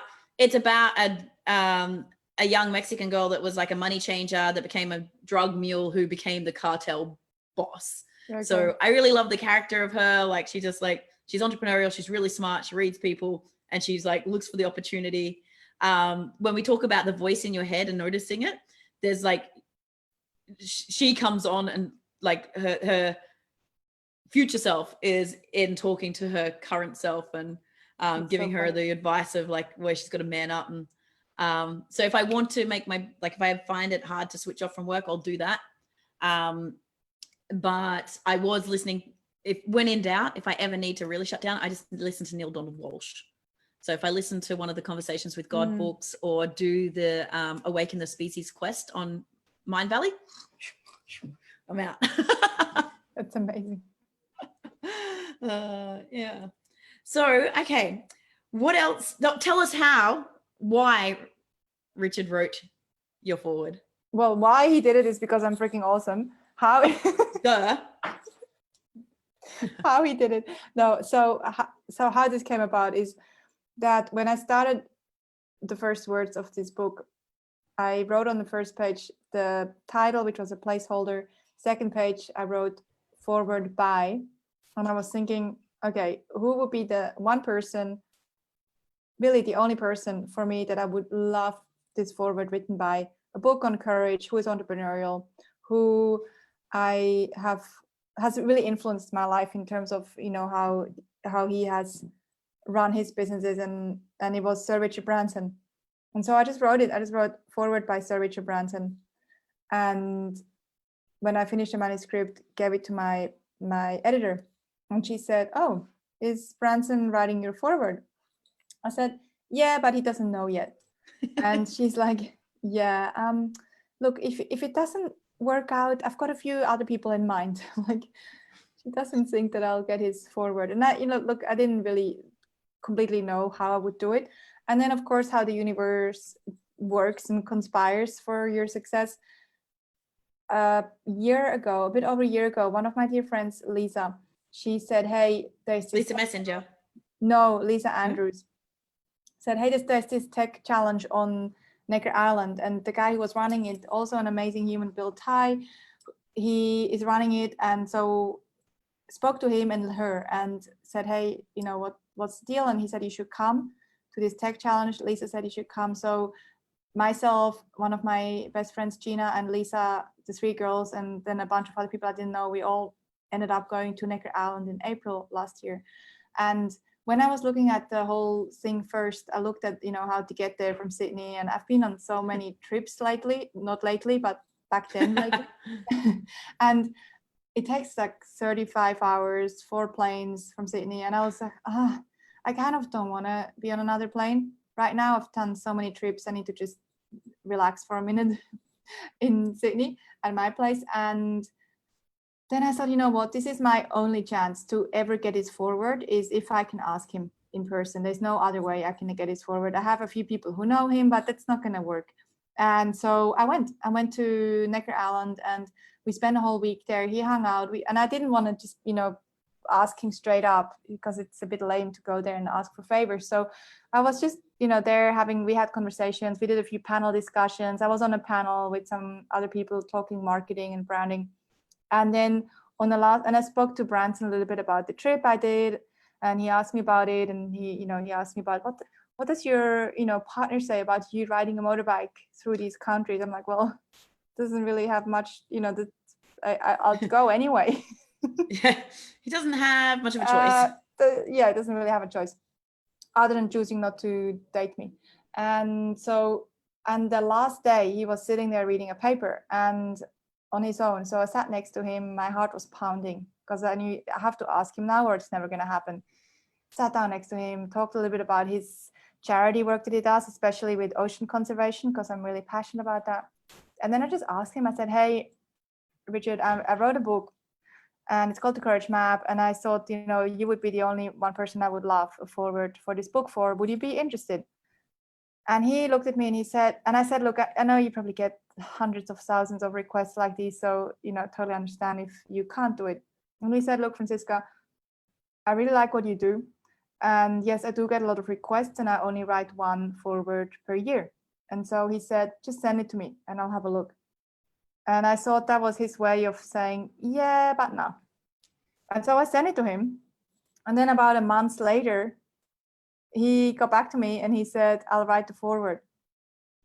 a young Mexican girl that was like a money changer that became a drug mule who became the cartel boss. Okay. So I really love the character of her. Like she's entrepreneurial. She's really smart. She reads people, and she's like looks for the opportunity. When we talk about the voice in your head and noticing it, there's like she comes on, and like her future self is in talking to her current self, and giving her the advice of like where she's got to man up. And so if I want to make if I find it hard to switch off from work, I'll do that. But I was listening, when in doubt, if I ever need to really shut down, I just listen to Neil Donald Walsh. So if I listen to one of the Conversations with God books, or do the Awaken the Species quest on Mind Valley, I'm out. That's amazing. Yeah. So, okay. What else? Tell us why Richard wrote your forward. Well, why he did it is because I'm freaking awesome. How? Duh. How he did it. No. So how this came about is that when I started the first words of this book, I wrote on the first page the title, which was a placeholder. Second page, I wrote forward by. And I was thinking, okay, who would be the one person, really the only person for me that I would love this forward written by, a book on courage, who is entrepreneurial, who has really influenced my life in terms of, how he has run his businesses, and it was Sir Richard Branson. And so I just wrote it. I just wrote forward by Sir Richard Branson. And when I finished the manuscript, gave it to my editor. And she said, "Oh, is Branson writing your forward?" I said, "Yeah, but he doesn't know yet." And she's like, "Yeah, look, if it doesn't work out, I've got a few other people in mind." Like, he doesn't think that I'll get his forward. And that, look, I didn't really completely know how I would do it. And then, of course, how the universe works and conspires for your success. A bit over a year ago, one of my dear friends, Lisa, she said, hey, there's this... Lisa Messenger? No, Lisa Andrews. Said, hey, there's this tech challenge on Necker Island. And the guy who was running it, also an amazing human, Bill Ty, he is running it. And so spoke to him and her and said, hey, what's the deal? And he said, you should come to this tech challenge. Lisa said you should come. So myself, one of my best friends, Gina, and Lisa, the three girls, and then a bunch of other people I didn't know, we all ended up going to Necker Island in April last year. And when I was looking at the whole thing first, I looked at, how to get there from Sydney. And I've been on so many trips lately, not lately, but back then. And it takes like 35 hours, 4 planes from Sydney. And I was like, I kind of don't want to be on another plane. Right now, I've done so many trips. I need to just relax for a minute in Sydney at my place. And then I thought, you know what, this is my only chance to ever get his forward is if I can ask him in person. There's no other way I can get his forward. I have a few people who know him, but that's not going to work. And so I went to Necker Island and we spent a whole week there. He hung out. And I didn't want to just, ask him straight up because it's a bit lame to go there and ask for favors. So I was just, there we had conversations. We did a few panel discussions. I was on a panel with some other people talking marketing and branding. And then and I spoke to Branson a little bit about the trip I did, and he asked me about it. And he asked me about what does your, partner say about you riding a motorbike through these countries? I'm like, well, it doesn't really have much, I'll go anyway. Yeah, he doesn't have much of a choice. It doesn't really have a choice other than choosing not to date me. And the last day he was sitting there reading a paper and on his own. So I sat next to him. My heart was pounding because I knew I have to ask him now or it's never going to happen. Sat down next to him, talked a little bit about his charity work that he does, especially with ocean conservation, because I'm really passionate about that. And then I just asked him, I said, hey, Richard, I wrote a book and it's called The Courage Map. And I thought, you would be the only one person I would love a forward for this book for. Would you be interested? And he looked at me and he said, and I said, look, I know you probably get hundreds of thousands of requests like these. So, totally understand if you can't do it. And he said, look, Franziska, I really like what you do. And yes, I do get a lot of requests and I only write one forward per year. And so he said, just send it to me and I'll have a look. And I thought that was his way of saying, yeah, but no. And so I sent it to him. And then about a month later, he got back to me and he said, I'll write the forward.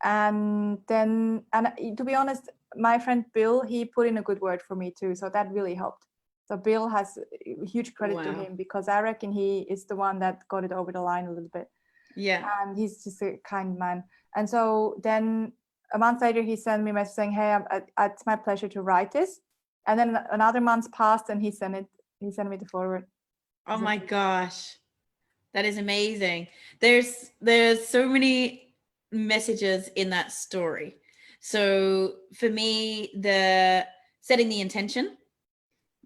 And to be honest, my friend Bill, he put in a good word for me too. So that really helped. So Bill has huge credit to him because I reckon he is the one that got it over the line a little bit. Yeah. And he's just a kind man. And so then a month later, he sent me a message saying, hey, it's my pleasure to write this. And then another month passed and he sent me the forward. Oh my gosh. That is amazing. There's so many messages in that story. So for me, the setting the intention,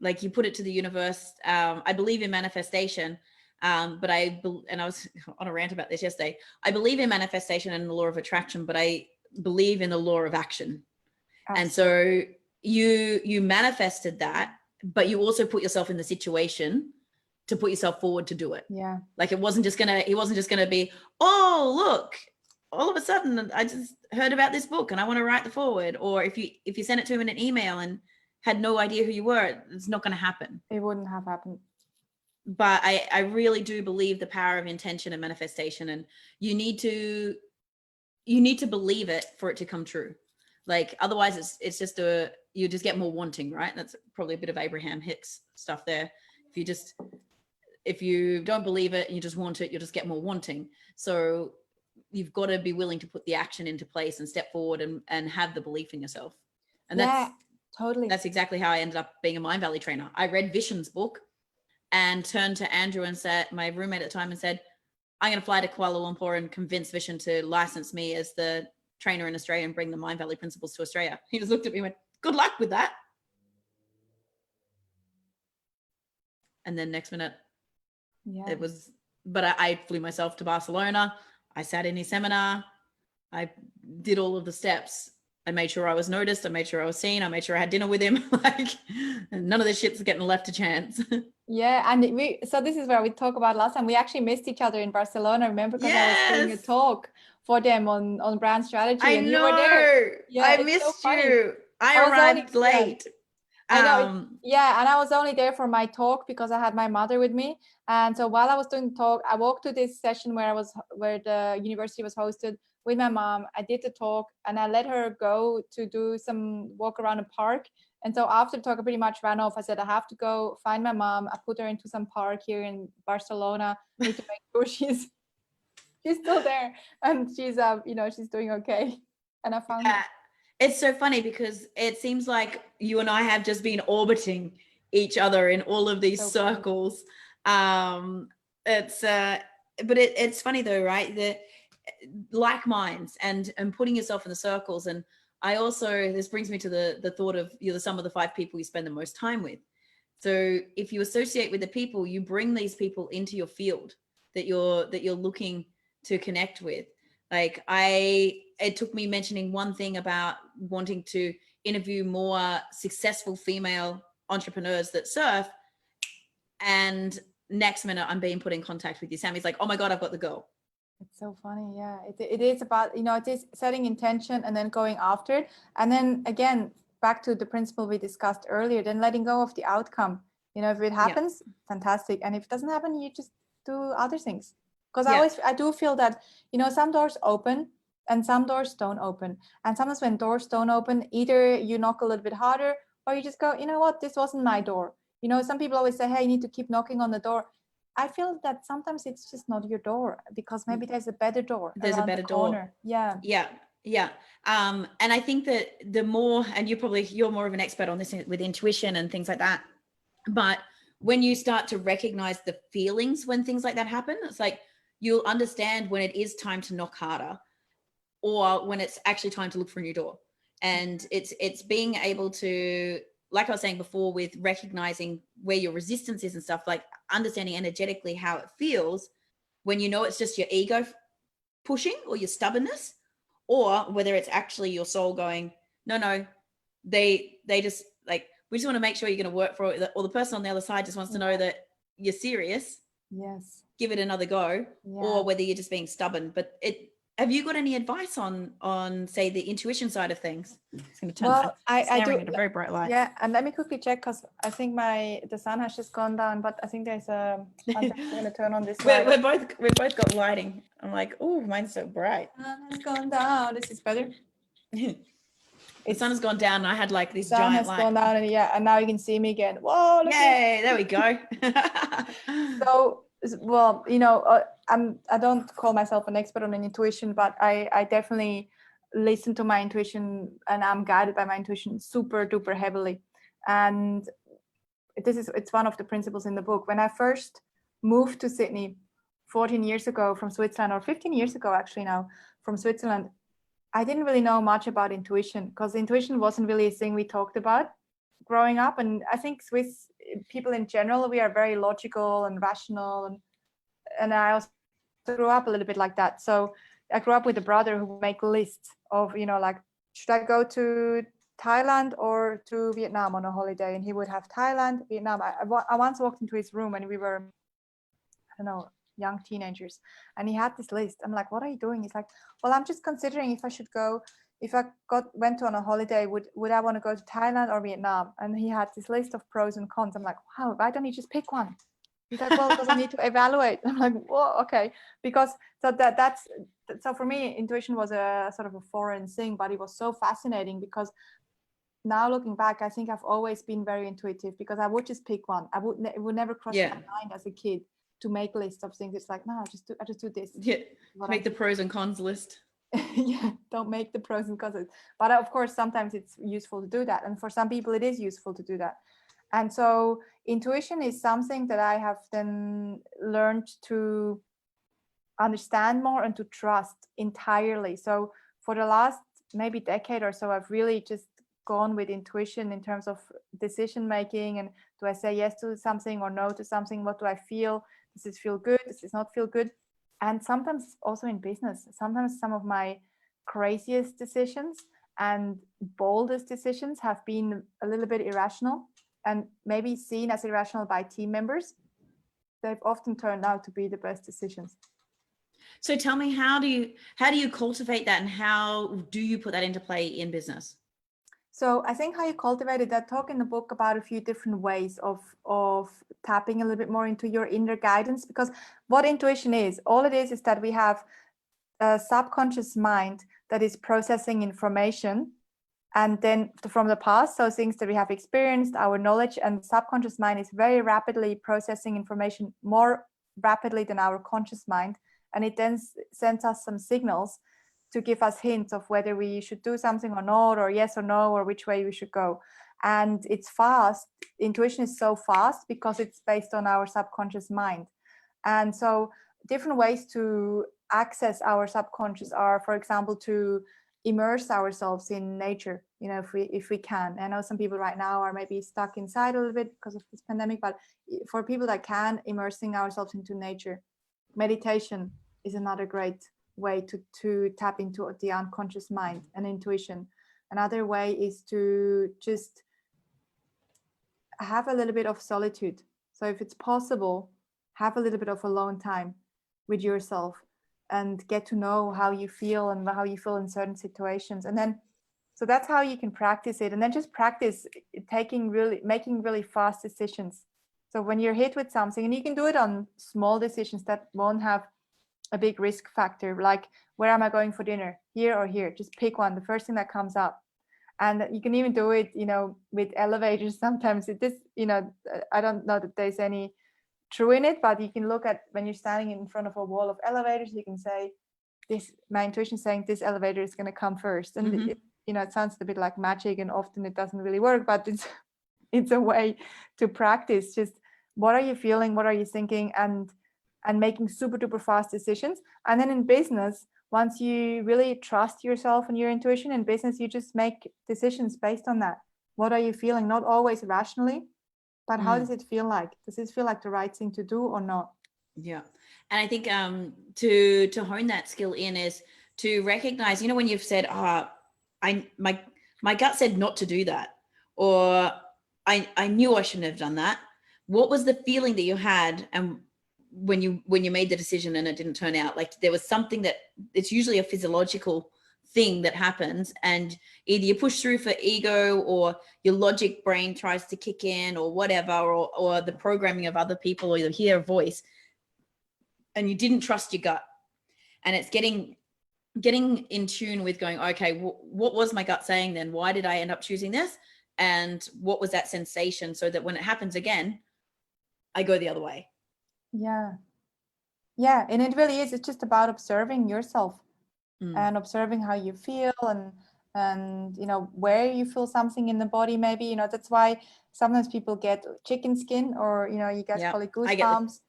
like you put it to the universe. I believe in manifestation, but I was on a rant about this yesterday. I believe in manifestation and the law of attraction, but I believe in the law of action. Absolutely. And so you manifested that, but you also put yourself in the situation to put yourself forward to do it. Yeah. Like he wasn't just gonna be, oh, look, all of a sudden I just heard about this book and I want to write the forward. Or if you send it to him in an email and had no idea who you were, it's not going to happen. It wouldn't have happened. But I really do believe the power of intention and manifestation, and you need to believe it for it to come true. Like otherwise it's just you just get more wanting, right? That's probably a bit of Abraham Hicks stuff there. If you don't believe it and you just want it, you'll just get more wanting. So you've got to be willing to put the action into place and step forward and have the belief in yourself. And that's exactly how I ended up being a Mind Valley trainer. I read Vishen's book and turned to Andrew and said, my roommate at the time, and said, I'm going to fly to Kuala Lumpur and convince Vishen to license me as the trainer in Australia and bring the Mind Valley principles to Australia. He just looked at me and went, good luck with that. And then next minute Yeah. it was, but I flew myself to Barcelona. I sat in his seminar. I did all of the steps. I made sure I was noticed. I made sure I was seen. I made sure I had dinner with him. Like, none of this shit's getting left to chance. Yeah, and so this is where we talked about last time. We actually missed each other in Barcelona, remember? Because I was doing a Yes. talk for them on brand strategy, I and you know. were there. Yeah, I it's so missed funny. you. I was only- arrived late. I know. Yeah, and I was only there for my talk because I had my mother with me. And so while I was doing the talk, I walked to this session where the university was hosted with my mom. I did the talk, and I let her go to do some walk around a park. And so after the talk, I pretty much ran off. I said, I have to go find my mom. I put her into some park here in Barcelona. I need to make sure she's still there, and she's she's doing okay. And I found her. It's so funny because it seems like you and I have just been orbiting each other in all of these circles. It's funny though, right? The like minds and putting yourself in the circles. And I also, this brings me to the thought of you're the sum of the 5 people you spend the most time with. So if you associate with the people, you bring these people into your field that you're looking to connect with. Like it took me mentioning one thing about wanting to interview more successful female entrepreneurs that surf, and next minute I'm being put in contact with you. Sammy's like, oh my God, I've got the girl. It's so funny. Yeah, it is about, it is setting intention and then going after it. And then again, back to the principle we discussed earlier, then letting go of the outcome. If it happens, fantastic. And if it doesn't happen, you just do other things. Because I do feel that, some doors open and some doors don't open. And sometimes when doors don't open, either you knock a little bit harder or you just go, you know what, this wasn't my door. Some people always say, hey, you need to keep knocking on the door. I feel that sometimes it's just not your door, because maybe there's a better door. There's a better door. Yeah. And I think that the more, and you're more of an expert on this with intuition and things like that. But when you start to recognize the feelings when things like that happen, it's like you'll understand when it is time to knock harder or when it's actually time to look for a new door. And it's being able to, like I was saying before, with recognizing where your resistance is and stuff, like understanding energetically how it feels when it's just your ego pushing or your stubbornness, or whether it's actually your soul going, no, they just like, we just want to make sure you're going to work for it, or the person on the other side just wants to know that you're serious. Yes. Give it another go, or whether you're just being stubborn. But have you got any advice on say the intuition side of things? It's going to turn I do at a very bright light. Yeah, and let me quickly check, because I think the sun has just gone down, but I think there's a. I'm going to turn on this light. We've both got lighting. I'm like, oh, mine's so bright. Sun has gone down. This is better. The sun has gone down, and I had like this giant light. Sun has gone down, and now you can see me again. Whoa! Yay! There we go. So, well, I don't call myself an expert on intuition, but I definitely listen to my intuition, and I'm guided by my intuition super duper heavily. And it's one of the principles in the book. When I first moved to Sydney 14 years ago from Switzerland, or 15 years ago actually now from Switzerland, I didn't really know much about intuition, because intuition wasn't really a thing we talked about growing up. And I think Swiss people in general, we are very logical and rational, and I also grew up a little bit like that. So I grew up with a brother who would make lists of, like, should I go to Thailand or to Vietnam on a holiday? And he would have Thailand, Vietnam. I once walked into his room and we were, I don't know, young teenagers, and he had this list. I'm like, what are you doing? He's like, well, I'm just considering if I should go, if I went on a holiday, would I want to go to Thailand or Vietnam? And he had this list of pros and cons. I'm like, wow, why don't you just pick one? He's like, well, because I need to evaluate. I'm like, well, okay. Because so for me, intuition was a sort of a foreign thing, but it was so fascinating, because now looking back, I think I've always been very intuitive, because I would just pick one. It would never cross my mind as a kid to make lists of things. It's like, no, I just do this. Yeah, make the pros and cons list. Yeah, don't make the pros and cons. But of course, sometimes it's useful to do that. And for some people, it is useful to do that. And so intuition is something that I have then learned to understand more and to trust entirely. So for the last maybe decade or so, I've really just gone with intuition in terms of decision making, and do I say yes to something or no to something? What do I feel? Does it feel good? Does it not feel good? And sometimes also in business, sometimes some of my craziest decisions and boldest decisions have been a little bit irrational and maybe seen as irrational by team members. They've often turned out to be the best decisions. So tell me, how do you cultivate that, and how do you put that into play in business? So I think how you cultivate it, I talk in the book about a few different ways of tapping a little bit more into your inner guidance, because what intuition is, all it is that we have a subconscious mind that is processing information, and then from the past, so things that we have experienced, our knowledge, and the subconscious mind is very rapidly processing information, more rapidly than our conscious mind. And it then sends us some signals to give us hints of whether we should do something or not, or yes or no, or which way we should go. And it's fast. Intuition is so fast because it's based on our subconscious mind. And so different ways to access our subconscious are, for example, to immerse ourselves in nature, if we can. I know some people right now are maybe stuck inside a little bit because of this pandemic, but for people that can, immersing ourselves into nature. Meditation is another great way to tap into the unconscious mind and intuition. Another way is to just have a little bit of solitude. So if it's possible, have a little bit of alone time with yourself and get to know how you feel and how you feel in certain situations. And then, so that's how you can practice it. And then just practice making really fast decisions. So when you're hit with something, and you can do it on small decisions that won't have a big risk factor, like where am I going for dinner, here or here? Just pick one, the first thing that comes up. And you can even do it, with elevators. Sometimes it is, I don't know that there's any true in it, but you can look at when you're standing in front of a wall of elevators, you can say, my intuition is saying this elevator is going to come first. And it sounds a bit like magic, and often it doesn't really work, but it's a way to practice just what are you feeling, what are you thinking, and making super duper fast decisions. And then in business, once you really trust yourself and your intuition in business, you just make decisions based on that. What are you feeling? Not always rationally, but how does it feel like? Does it feel like the right thing to do or not? Yeah. And I think to hone that skill in is to recognize, when you've said, my gut said not to do that, or I knew I shouldn't have done that. What was the feeling that you had, and when you made the decision and it didn't turn out? Like, there was something that, it's usually a physiological thing that happens, and either you push through for ego, or your logic brain tries to kick in, or whatever, or the programming of other people, or you hear a voice and you didn't trust your gut. And it's getting in tune with going, okay, what was my gut saying then? Why did I end up choosing this? And what was that sensation? So that when it happens again, I go the other way. Yeah. And it really is. It's just about observing yourself and observing how you feel, and where you feel something in the body. Maybe, that's why sometimes people get chicken skin, or, you guys call it goosebumps.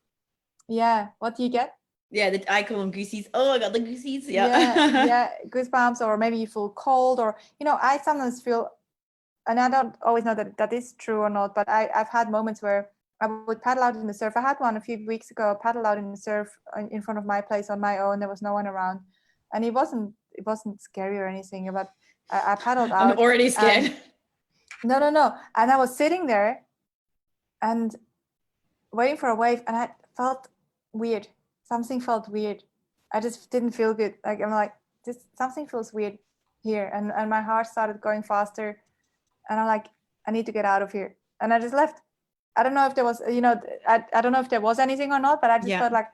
Yeah. What do you get? Yeah, I call them goosies. Oh, I got the goosies. Yeah, goosebumps, or maybe you feel cold, or, I sometimes feel, and I don't always know that is true or not, but I've had moments where I would paddle out in the surf. I had one a few weeks ago, paddle out in the surf in front of my place on my own. There was no one around, and it wasn't scary or anything, but I paddled out. I'm already scared. No. And I was sitting there and waiting for a wave, and I felt weird. Something felt weird. I just didn't feel good. Like, I'm like, something feels weird here. And my heart started going faster. And I'm like, I need to get out of here. And I just left. I don't know if there was, I don't know if there was anything or not, but I just felt like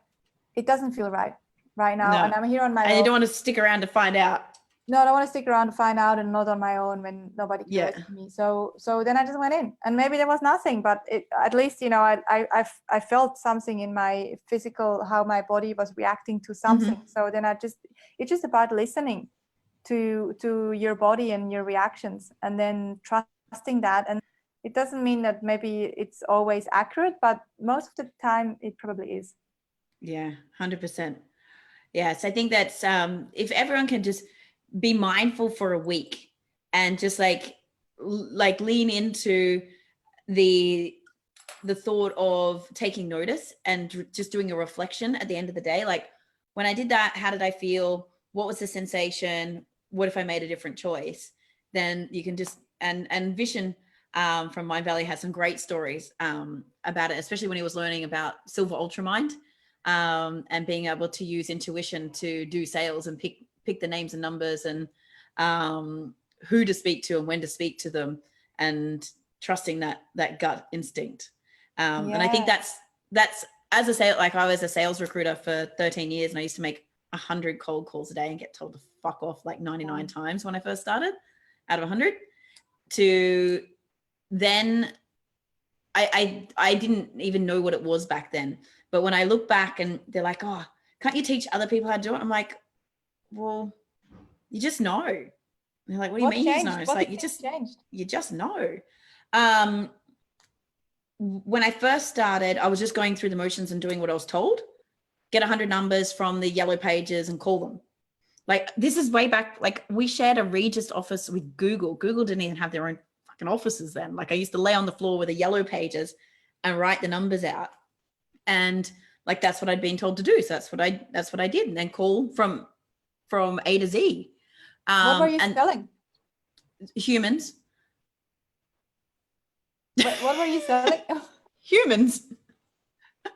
it doesn't feel right now. No. And I'm here on my own. And you don't want to stick around to find out. No, I don't want to stick around to find out, and not on my own when nobody can rescue me. So then I just went in, and maybe there was nothing, but at least, I felt something in my physical, how my body was reacting to something. So then it's just about listening to your body and your reactions, and then trusting that. And it doesn't mean that maybe it's always accurate, but most of the time it probably is. Yeah, 100%. Yes, I think that's if everyone can just be mindful for a week and just like like lean into the thought of taking notice and just doing a reflection at the end of the day. Like when I did that, how did I feel? What was the sensation? What if I made a different choice? Then you can just, and Vishen from Mind Valley has some great stories about it, especially when he was learning about Silver Ultramind and being able to use intuition to do sales and pick the names and numbers and who to speak to and when to speak to them, and trusting that gut instinct. And I think that's as a sales, like I was a sales recruiter for 13 years and I used to make 100 cold calls a day and get told to fuck off like 99 times when I first started out of 100, to then I didn't even know what it was back then. But when I look back and they're like, oh, can't you teach other people how to do it? I'm like, well, you just know. And they're like, what do you mean you just know? It's like, you just know. When I first started, I was just going through the motions and doing what I was told. Get 100 numbers from the yellow pages and call them. Like this is way back. Like we shared a Regis office with Google. Google didn't even have their own fucking offices then. Like I used to lay on the floor with the yellow pages and write the numbers out. And like, that's what I'd been told to do. So that's what I did. And then call from A to Z. What were you selling? Humans. What were you selling? Humans.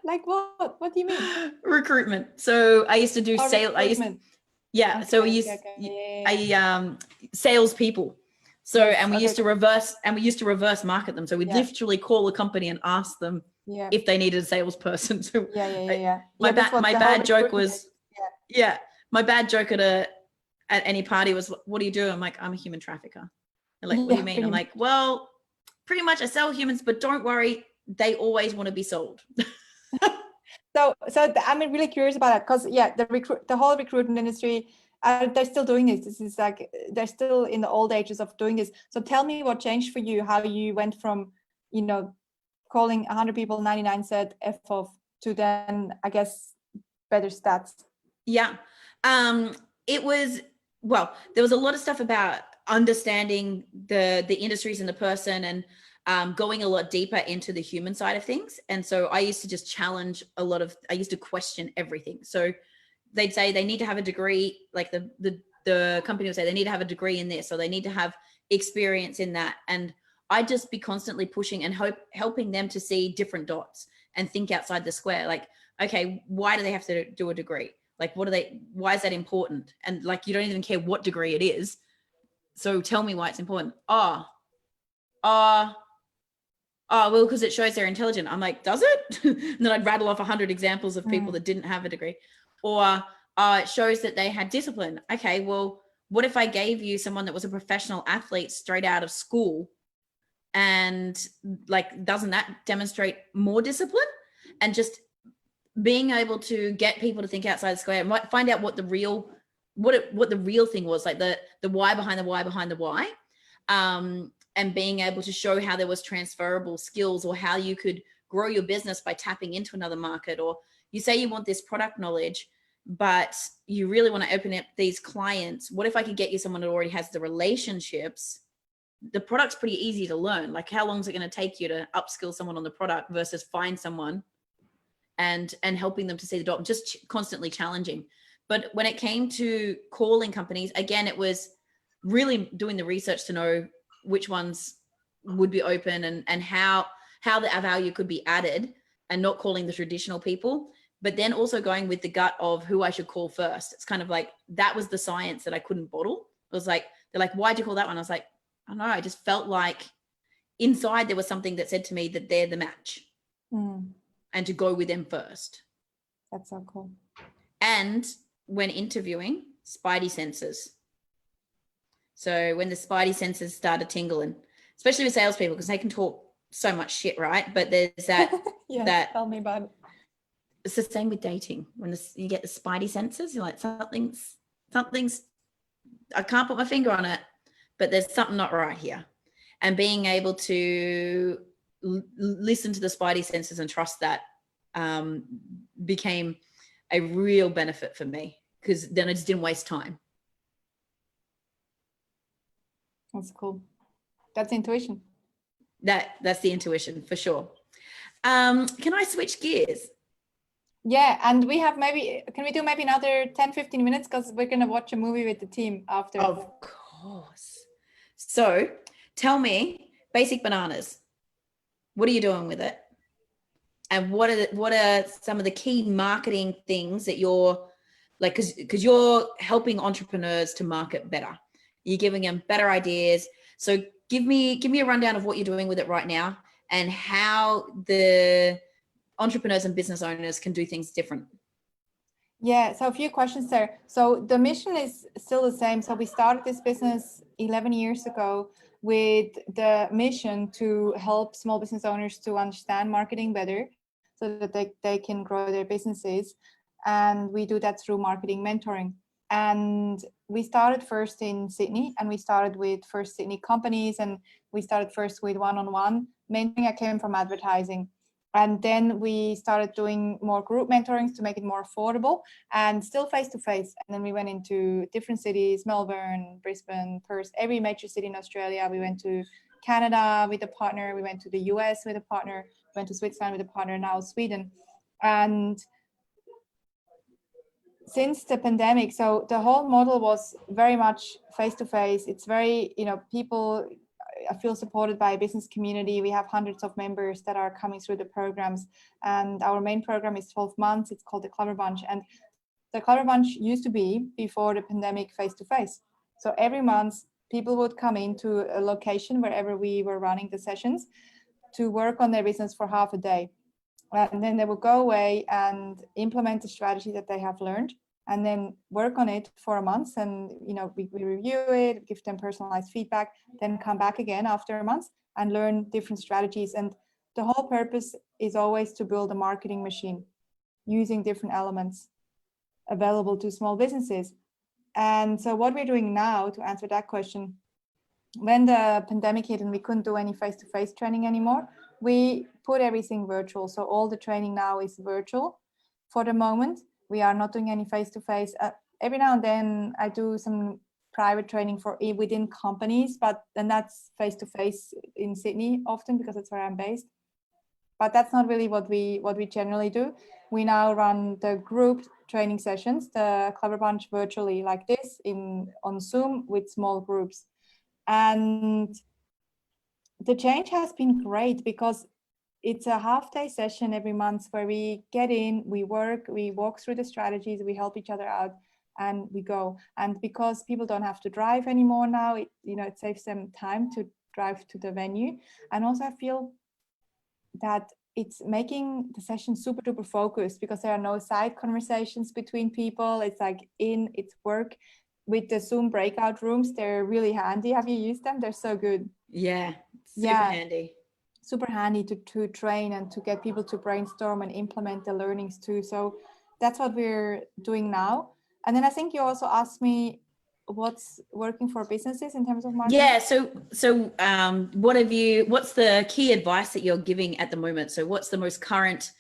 Like what? What do you mean? Recruitment. So I used to do sales. Salespeople. So we used to reverse market them. So we'd literally call a company and ask them if they needed a salesperson. So my bad joke was my bad joke at any party was, what do you do? I'm like, I'm a human trafficker. They're like, what do you mean? I'm like, well, pretty much I sell humans, but don't worry, they always want to be sold. So I'm really curious about that, because the whole recruitment industry, they're still doing this. This is like, they're still in the old ages of doing this. So tell me what changed for you, how you went from, calling 100 people, 99 said F off, to then, I guess, better stats. Yeah. It was, well, there was a lot of stuff about understanding the industries and the person, and going a lot deeper into the human side of things. And so I used to just challenge I used to question everything. So they'd say they need to have a degree, like the company would say they need to have a degree in this, or they need to have experience in that. And I'd just be constantly pushing and helping them to see different dots and think outside the square. Like, okay, why do they have to do a degree? Like, why is that important? And like, you don't even care what degree it is. So tell me why it's important. Well, because it shows they're intelligent. I'm like, does it? And then I'd rattle off 100 examples of people that didn't have a degree. Or it shows that they had discipline. Okay, well, what if I gave you someone that was a professional athlete straight out of school, and like, doesn't that demonstrate more discipline? And just being able to get people to think outside the square and find out what the real thing was, like the why behind the why behind the why. And being able to show how there was transferable skills, or how you could grow your business by tapping into another market. Or you say you want this product knowledge, but you really want to open up these clients. What if I could get you someone that already has the relationships? The product's pretty easy to learn. Like, how long is it going to take you to upskill someone on the product versus find someone and helping them to see the dot, just constantly challenging. But when it came to calling companies, again, it was really doing the research to know which ones would be open and how the value could be added, and not calling the traditional people, but then also going with the gut of who I should call first. It's kind of like, that was the science that I couldn't bottle. It was like, they're like, why'd you call that one? I was like, I don't know. I just felt like inside there was something that said to me that they're the match and to go with them first. That's so cool. And when interviewing, spidey senses. So when the spidey senses started tingling, especially with salespeople, because they can talk so much shit, right? But there's that. Tell me about it. It's the same with dating. When you get the spidey senses, you're like, something's. I can't put my finger on it, but there's something not right here. And being able to listen to the spidey senses and trust that became a real benefit for me, because then I just didn't waste time. That's cool. That's intuition. That's the intuition for sure. Can I switch gears? Yeah, and we have can we do maybe another 10-15 minutes, because we're going to watch a movie with the team after. Of course. So tell me, basic bananas, what are you doing with it? And what are some of the key marketing things that you're like, because you're helping entrepreneurs to market better. You're giving them better ideas. So give me a rundown of what you're doing with it right now and how the entrepreneurs and business owners can do things different. Yeah, so a few questions there. So the mission is still the same. So we started this business 11 years ago with the mission to help small business owners to understand marketing better so that they can grow their businesses. And we do that through marketing mentoring. And we started first in Sydney, and we started with first Sydney companies, and we started first with one-on-one mentoring. I came from advertising. And then we started doing more group mentorings to make it more affordable and still face-to-face. And then we went into different cities, Melbourne, Brisbane, Perth, every major city in Australia. We went to Canada with a partner. We went to the US with a partner, went to Switzerland with a partner, now Sweden. And since the pandemic, so the whole model was very much face-to-face. It's very, people, I feel supported by a business community. We have hundreds of members that are coming through the programs, and our main program is 12 months. It's called the Clever Bunch, and the Clever Bunch used to be, before the pandemic, face-to-face. So every month people would come into a location wherever we were running the sessions to work on their business for half a day, and then they would go away and implement the strategy that they have learned, and then work on it for a month. And we review it, give them personalized feedback, then come back again after a month and learn different strategies. And the whole purpose is always to build a marketing machine using different elements available to small businesses. And so what we're doing now, to answer that question, when the pandemic hit and we couldn't do any face-to-face training anymore, we put everything virtual. So all the training now is virtual for the moment. We are not doing any face-to-face. Every now and then I do some private training within companies, but then that's face-to-face in Sydney often, because that's where I'm based. But that's not really what we generally do. We now run the group training sessions, the Clever Bunch, virtually like this on Zoom with small groups. And the change has been great, because it's a half-day session every month where we get in, we work, we walk through the strategies, we help each other out, and we go. And because people don't have to drive anymore now, it saves them time to drive to the venue. And also I feel that it's making the session super duper focused, because there are no side conversations between people. It's like it's work. With the Zoom breakout rooms, they're really handy. Have you used them? They're so good. Yeah, super handy. Super handy to train and to get people to brainstorm and implement the learnings too. So that's what we're doing now. And then I think you also asked me what's working for businesses in terms of marketing. Yeah. So what's the key advice that you're giving at the moment? So what's the most current,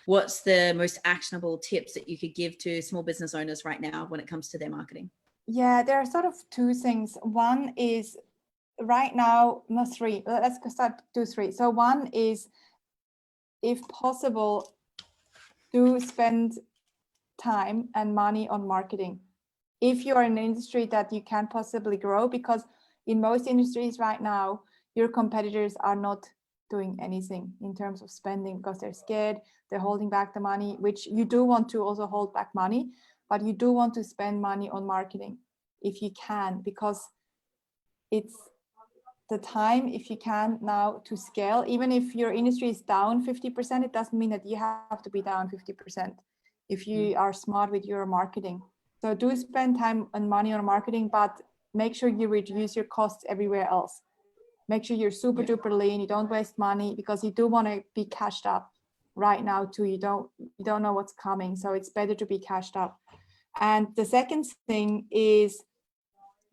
what's the most actionable tips that you could give to small business owners right now when it comes to their marketing? Yeah, there are sort of two things. One is right now, no, three. Let's start do three. So one is, if possible, do spend time and money on marketing. If you're in an industry that you can possibly grow, because in most industries right now, your competitors are not doing anything in terms of spending, because they're scared, they're holding back the money, which you do want to also hold back money, but you do want to spend money on marketing if you can, because it's the time, if you can now, to scale. Even if your industry is down 50%, it doesn't mean that you have to be down 50% if you are smart with your marketing. So do spend time and money on marketing, but make sure you reduce your costs everywhere else. Make sure you're super duper lean, you don't waste money, because you do want to be cashed up right now too. You don't know what's coming, so it's better to be cashed up. And the second thing is,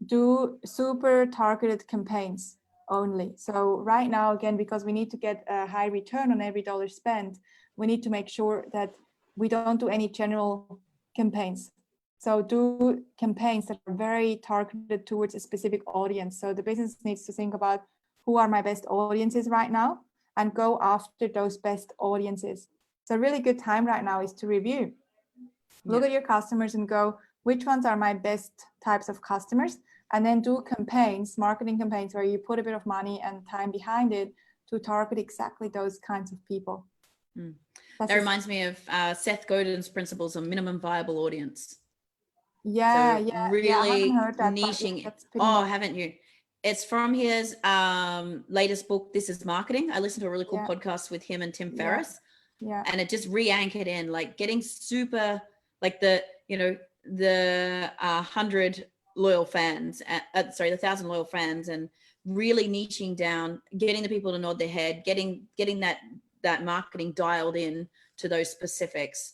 do super targeted campaigns only. So right now, again, because we need to get a high return on every dollar spent, we need to make sure that we don't do any general campaigns. So do campaigns that are very targeted towards a specific audience. So the business needs to think about, who are my best audiences right now and go after those best audiences. So a really good time right now is to review. Look at your customers and go, which ones are my best types of customers? And then do campaigns, marketing campaigns, where you put a bit of money and time behind it to target exactly those kinds of people. That reminds me of Seth Godin's principles of minimum viable audience. Yeah, so yeah. really I haven't heard that, niching. much. Haven't you? It's from his latest book, This Is Marketing. I listened to a really cool podcast with him and Tim Ferriss. Yeah. And it just re-anchored in, like, getting super, like, the 100 loyal fans, the 1,000 loyal fans, and really niching down, getting the people to nod their head, getting that marketing dialed in to those specifics.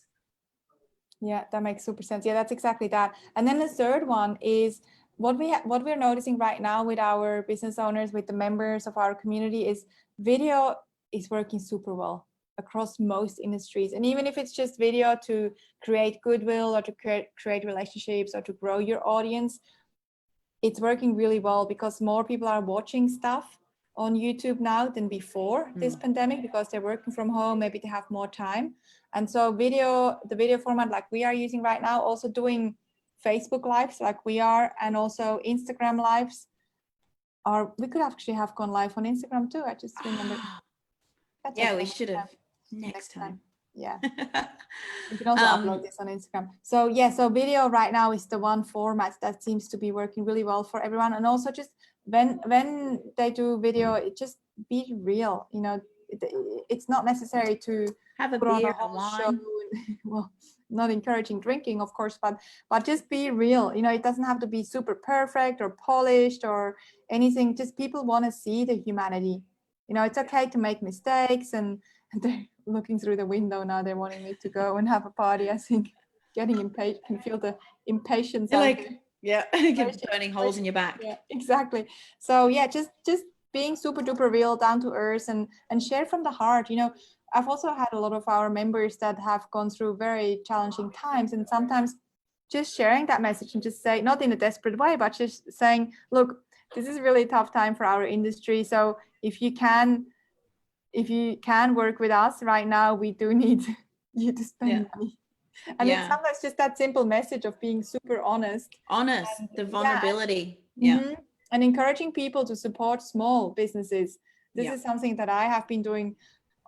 Yeah, that makes super sense. Yeah, that's exactly that. And then the third one is what we're noticing right now with our business owners, with the members of our community, is video is working super well across most industries. And even if it's just video to create goodwill or to create relationships or to grow your audience, it's working really well because more people are watching stuff on YouTube now than before this pandemic, because they're working from home, maybe they have more time. And so the video format like we are using right now, also doing Facebook lives like we are, and also Instagram lives, or we could actually have gone live on Instagram too. I just remembered. Yeah, we should have next time. Yeah. You can also upload this on Instagram. So yeah, so video right now is the one format that seems to be working really well for everyone. And also just when they do video, it just be real. You know, it's not necessary to have a put on beer, a whole wine. show. Well, not encouraging drinking, of course, but just be real. You know, it doesn't have to be super perfect or polished or anything. Just people want to see the humanity. You know, it's okay to make mistakes, and they're looking through the window now. They're wanting me to go and have a party. I think getting impatient, can feel the impatience. Like, yeah, burning holes in your back. Yeah, exactly. So yeah, just being super duper real, down to earth, and share from the heart. You know, I've also had a lot of our members that have gone through very challenging times, and sometimes just sharing that message and just say, not in a desperate way, but just saying, look, this is a really tough time for our industry. So if you can work with us right now, we do need you to spend money. And it's sometimes just that simple message of being super honest, the vulnerability. And encouraging people to support small businesses. This is something that I have been doing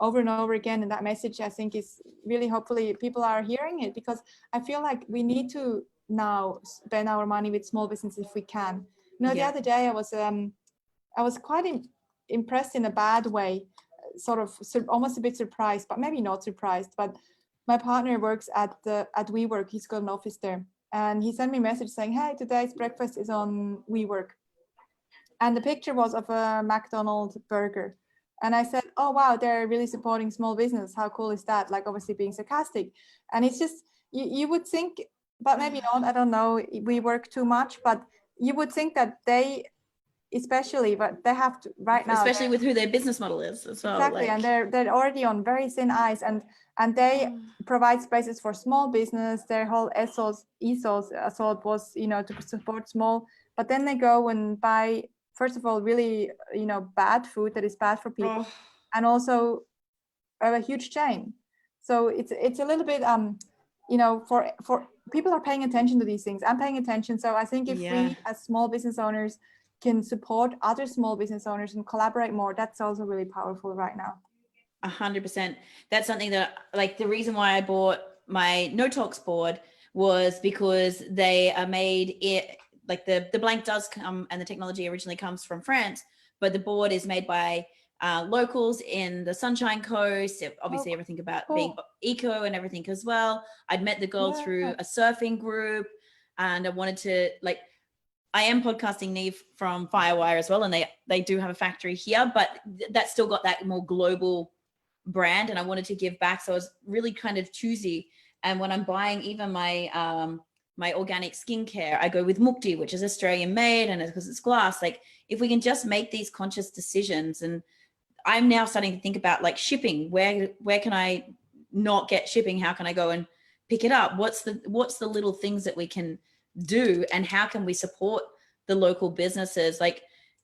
over and over again, and that message, I think, is really, hopefully people are hearing it, because I feel like we need to now spend our money with small businesses if we can. You know, the other day I was quite impressed in a bad way, sort of almost a bit surprised, but maybe not surprised. But my partner works at WeWork. He's got an office there, and he sent me a message saying, hey, today's breakfast is on WeWork. And the picture was of a McDonald's burger. And I said, oh, wow, they're really supporting small business. How cool is that? Like, obviously being sarcastic. And it's just, you would think, but maybe not, I don't know, we work too much, but you would think that they, especially, but they have to right now, especially with who their business model is as well. Exactly. Like, and they're already on very thin ice, and they provide spaces for small business. Their whole ethos I thought was, you know, to support small, but then they go and buy, first of all, really, you know, bad food that is bad for people, and also a huge chain. So it's a little bit, you know, for people are paying attention to these things. I'm paying attention. So I think if we as small business owners can support other small business owners and collaborate more, that's also really powerful right now. 100%. That's something that, like, the reason why I bought my No Talks board was because they are made it, like the blank does come, and the technology originally comes from France, but the board is made by locals in the Sunshine Coast. Obviously everything about being eco and everything as well. I'd met the girl through a surfing group, and I wanted to, like, I am podcasting Neve from Firewire as well, and they do have a factory here, but that's still got that more global brand, and I wanted to give back. So I was really kind of choosy. And when I'm buying even my my organic skincare, I go with Mukti, which is Australian made, and because it's glass. Like, if we can just make these conscious decisions, and I'm now starting to think about, like, shipping. Where can I not get shipping? How can I go and pick it up? What's the little things that we can do, and how can we support the local businesses? Like,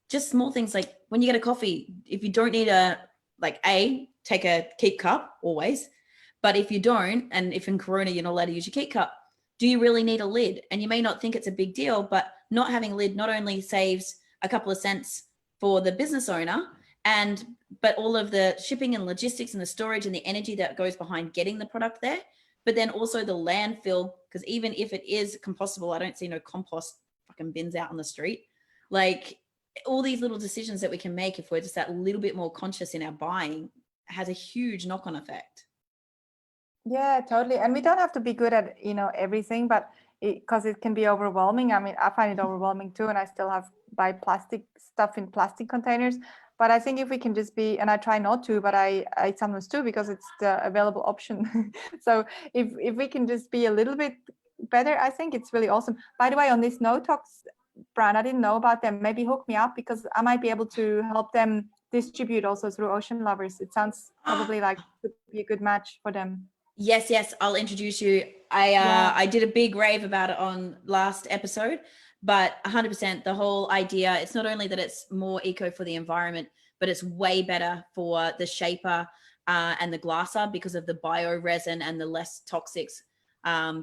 just small things like when you get a coffee, if you don't need take a keep cup always, but if you don't, and if in Corona you're not allowed to use your keep cup, do you really need a lid? And you may not think it's a big deal, but not having a lid not only saves a couple of cents for the business owner, but all of the shipping and logistics and the storage and the energy that goes behind getting the product there, but then also the landfill, because even if it is compostable, I don't see no compost fucking bins out on the street. Like all these little decisions that we can make if we're just that little bit more conscious in our buying has a huge knock-on effect. Yeah, totally. And we don't have to be good at, everything, but because it can be overwhelming. I mean, I find it overwhelming too, and I still buy plastic stuff in plastic containers. But I think if we can just be, and I try not to, but I sometimes do because it's the available option. So if we can just be a little bit better, I think it's really awesome. By the way, on this No Talks brand, I didn't know about them. Maybe hook me up because I might be able to help them distribute also through Oceanlovers. It sounds probably like it could be a good match for them. Yes, I'll introduce you. I did a big rave about it on last episode, but 100% the whole idea, it's not only that it's more eco for the environment, but it's way better for the shaper and the glasser because of the bio resin and the less toxic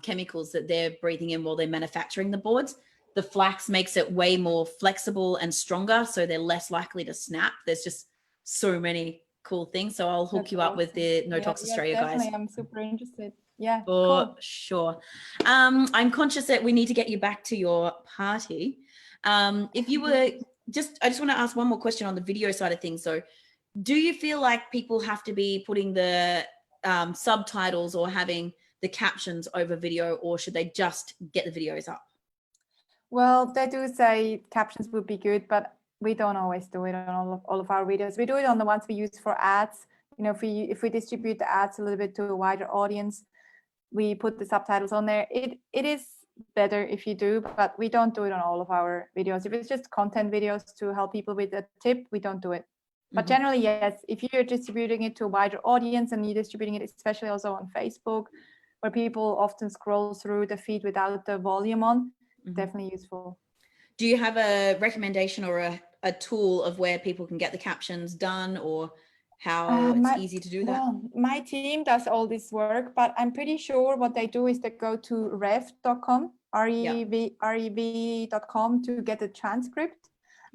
chemicals that they're breathing in while they're manufacturing the boards. The flax makes it way more flexible and stronger, so they're less likely to snap. There's just so many cool things. So I'll hook you up with the No Talks Australia definitely. guys. I'm super interested. Yeah, for sure. I'm conscious that we need to get you back to your party. If you were I just want to ask one more question on the video side of things. So do you feel like people have to be putting the subtitles or having the captions over video, or should they just get the videos up? Well, they do say captions would be good, but we don't always do it on all of our videos. We do it on the ones we use for ads. If we distribute the ads a little bit to a wider audience, we put the subtitles on there. It is better if you do, but we don't do it on all of our videos. If it's just content videos to help people with a tip, we don't do it. But generally, yes, if you're distributing it to a wider audience and you're distributing it especially also on Facebook, where people often scroll through the feed without the volume on, definitely useful. Do you have a recommendation or a tool of where people can get the captions done, or how it's easy to do that? Well, my team does all this work, but I'm pretty sure what they do is they go to rev.com, rev.com to get a transcript.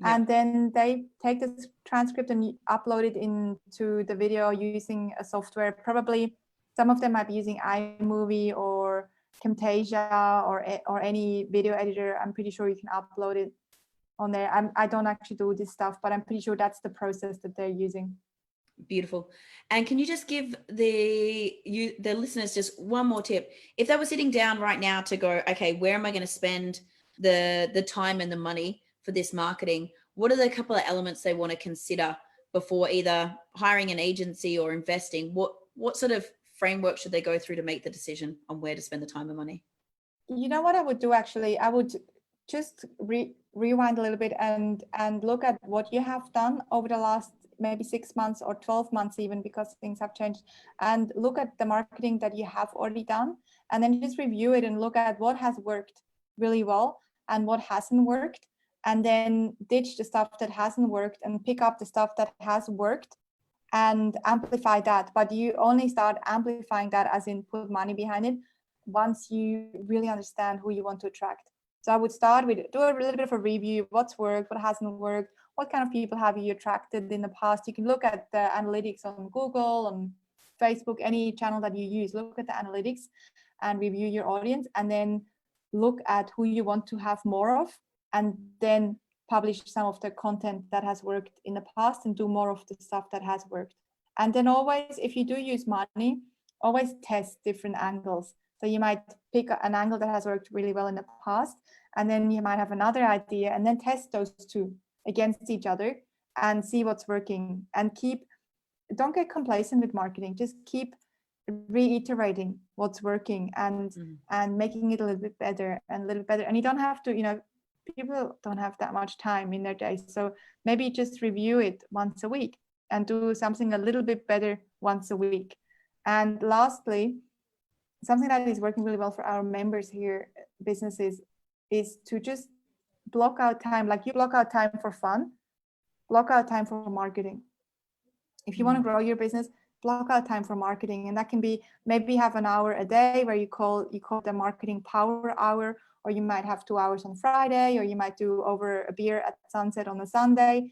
And then they take the transcript and upload it into the video using a software. Probably some of them might be using iMovie or Camtasia or any video editor. I'm pretty sure you can upload it on there. I don't actually do this stuff, but I'm pretty sure that's the process that they're using. Beautiful. And can you just give the listeners just one more tip? If they were sitting down right now to go, okay, where am I going to spend the time and the money for this marketing? What are the couple of elements they want to consider before either hiring an agency or investing? What sort of framework should they go through to make the decision on where to spend the time and money? You know what I would do actually? I would just rewind a little bit and look at what you have done over the last maybe 6 months or 12 months even, because things have changed, and look at the marketing that you have already done, and then just review it and look at what has worked really well and what hasn't worked, and then ditch the stuff that hasn't worked and pick up the stuff that has worked and amplify that. But you only start amplifying that, as in put money behind it, once you really understand who you want to attract. So I would start with do a little bit of a review, what's worked, what hasn't worked, what kind of people have you attracted in the past. You can look at the analytics on Google, on Facebook, any channel that you use, look at the analytics and review your audience, and then look at who you want to have more of, and then publish some of the content that has worked in the past and do more of the stuff that has worked. And then always, if you do use money, always test different angles. So you might pick an angle that has worked really well in the past, and then you might have another idea, and then test those two against each other and see what's working. And don't get complacent with marketing. Just keep reiterating what's working and making it a little bit better and a little bit better. And you don't have to, people don't have that much time in their day. So maybe just review it once a week and do something a little bit better once a week. And lastly, something that is working really well for our members here, businesses, is to just block out time. Like you block out time for fun, block out time for marketing. If you want to grow your business, block out time for marketing. And that can be maybe have an hour a day where you call the marketing power hour, or you might have 2 hours on Friday, or you might do over a beer at sunset on a Sunday.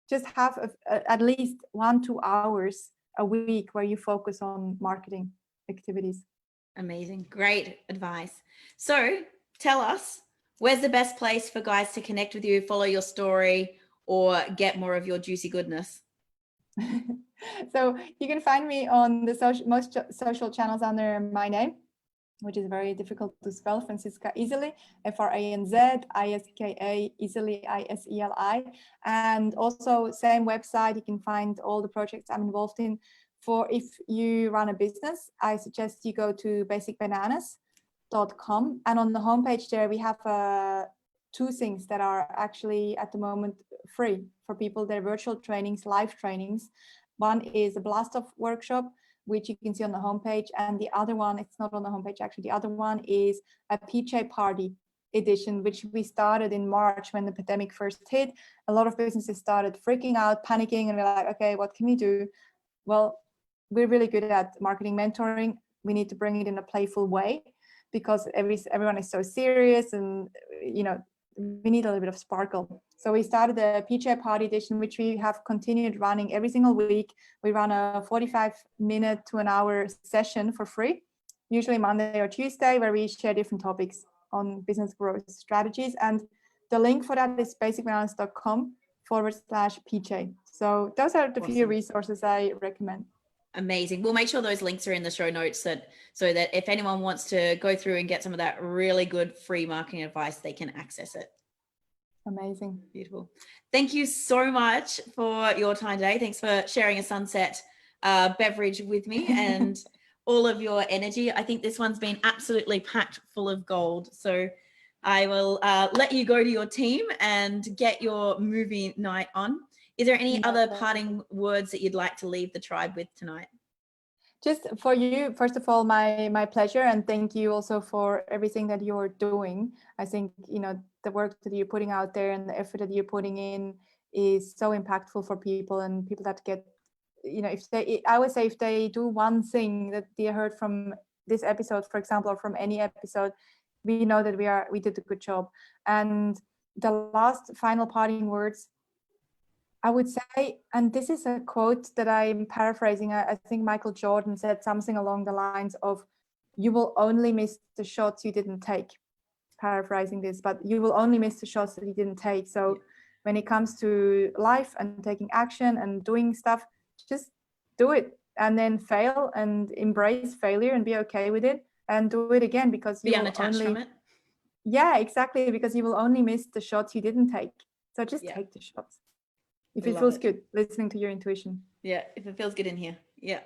Just have at least 1-2 hours a week where you focus on marketing activities. Amazing. Great advice. So tell us, where's the best place for guys to connect with you, follow your story, or get more of your juicy goodness? So you can find me on the most social channels under my name, which is very difficult to spell, Franziska Iseli, Franziska Iseli, Iseli. And also same website, you can find all the projects I'm involved in. For if you run a business, I suggest you go to basicbananas.com. And on the homepage there, we have 2 things that are actually at the moment free for people. They're virtual trainings, live trainings. One is a blast off workshop, which you can see on the homepage. And the other one, it's not on the homepage actually, the other one is a PJ party edition, which we started in March when the pandemic first hit. A lot of businesses started freaking out, panicking, and we're like, okay, what can we do? Well, we're really good at marketing mentoring. We need to bring it in a playful way because everyone is so serious, and we need a little bit of sparkle. So we started the PJ Party Edition, which we have continued running every single week. We run a 45-minute to an hour session for free, usually Monday or Tuesday, where we share different topics on business growth strategies. And the link for that is basicbananas.com/PJ. So those are the few resources I recommend. Amazing. We'll make sure those links are in the show notes so that if anyone wants to go through and get some of that really good free marketing advice, they can access it. Amazing. Beautiful. Thank you so much for your time today. Thanks for sharing a sunset beverage with me and all of your energy. I think this one's been absolutely packed full of gold. So I will let you go to your team and get your movie night on. Is there any other parting words that you'd like to leave the tribe with tonight? Just for you, first of all, my pleasure, and thank you also for everything that you're doing. I think the work that you're putting out there and the effort that you're putting in is so impactful for people, and people that get, I would say if they do one thing that they heard from this episode, for example, or from any episode, we know that we did a good job. And the last final parting words, I would say, and this is a quote that I'm paraphrasing, I think Michael Jordan said something along the lines of, you will only miss the shots you didn't take. Paraphrasing this, but you will only miss the shots that you didn't take. So when it comes to life and taking action and doing stuff, just do it and then fail and embrace failure and be okay with it and do it again, because you will only, from it. Yeah, exactly, because you will only miss the shots you didn't take. So just take the shots. If it feels good, listening to your intuition. Yeah, if it feels good in here. Yeah.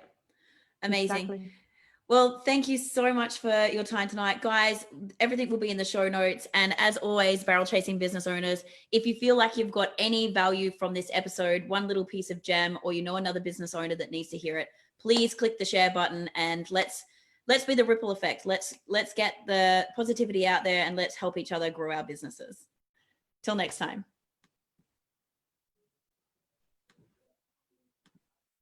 Amazing. Exactly. Well, thank you so much for your time tonight, guys. Everything will be in the show notes. And as always, barrel chasing business owners, if you feel like you've got any value from this episode, one little piece of gem, or another business owner that needs to hear it, please click the share button and let's be the ripple effect. Let's get the positivity out there and let's help each other grow our businesses. Till next time.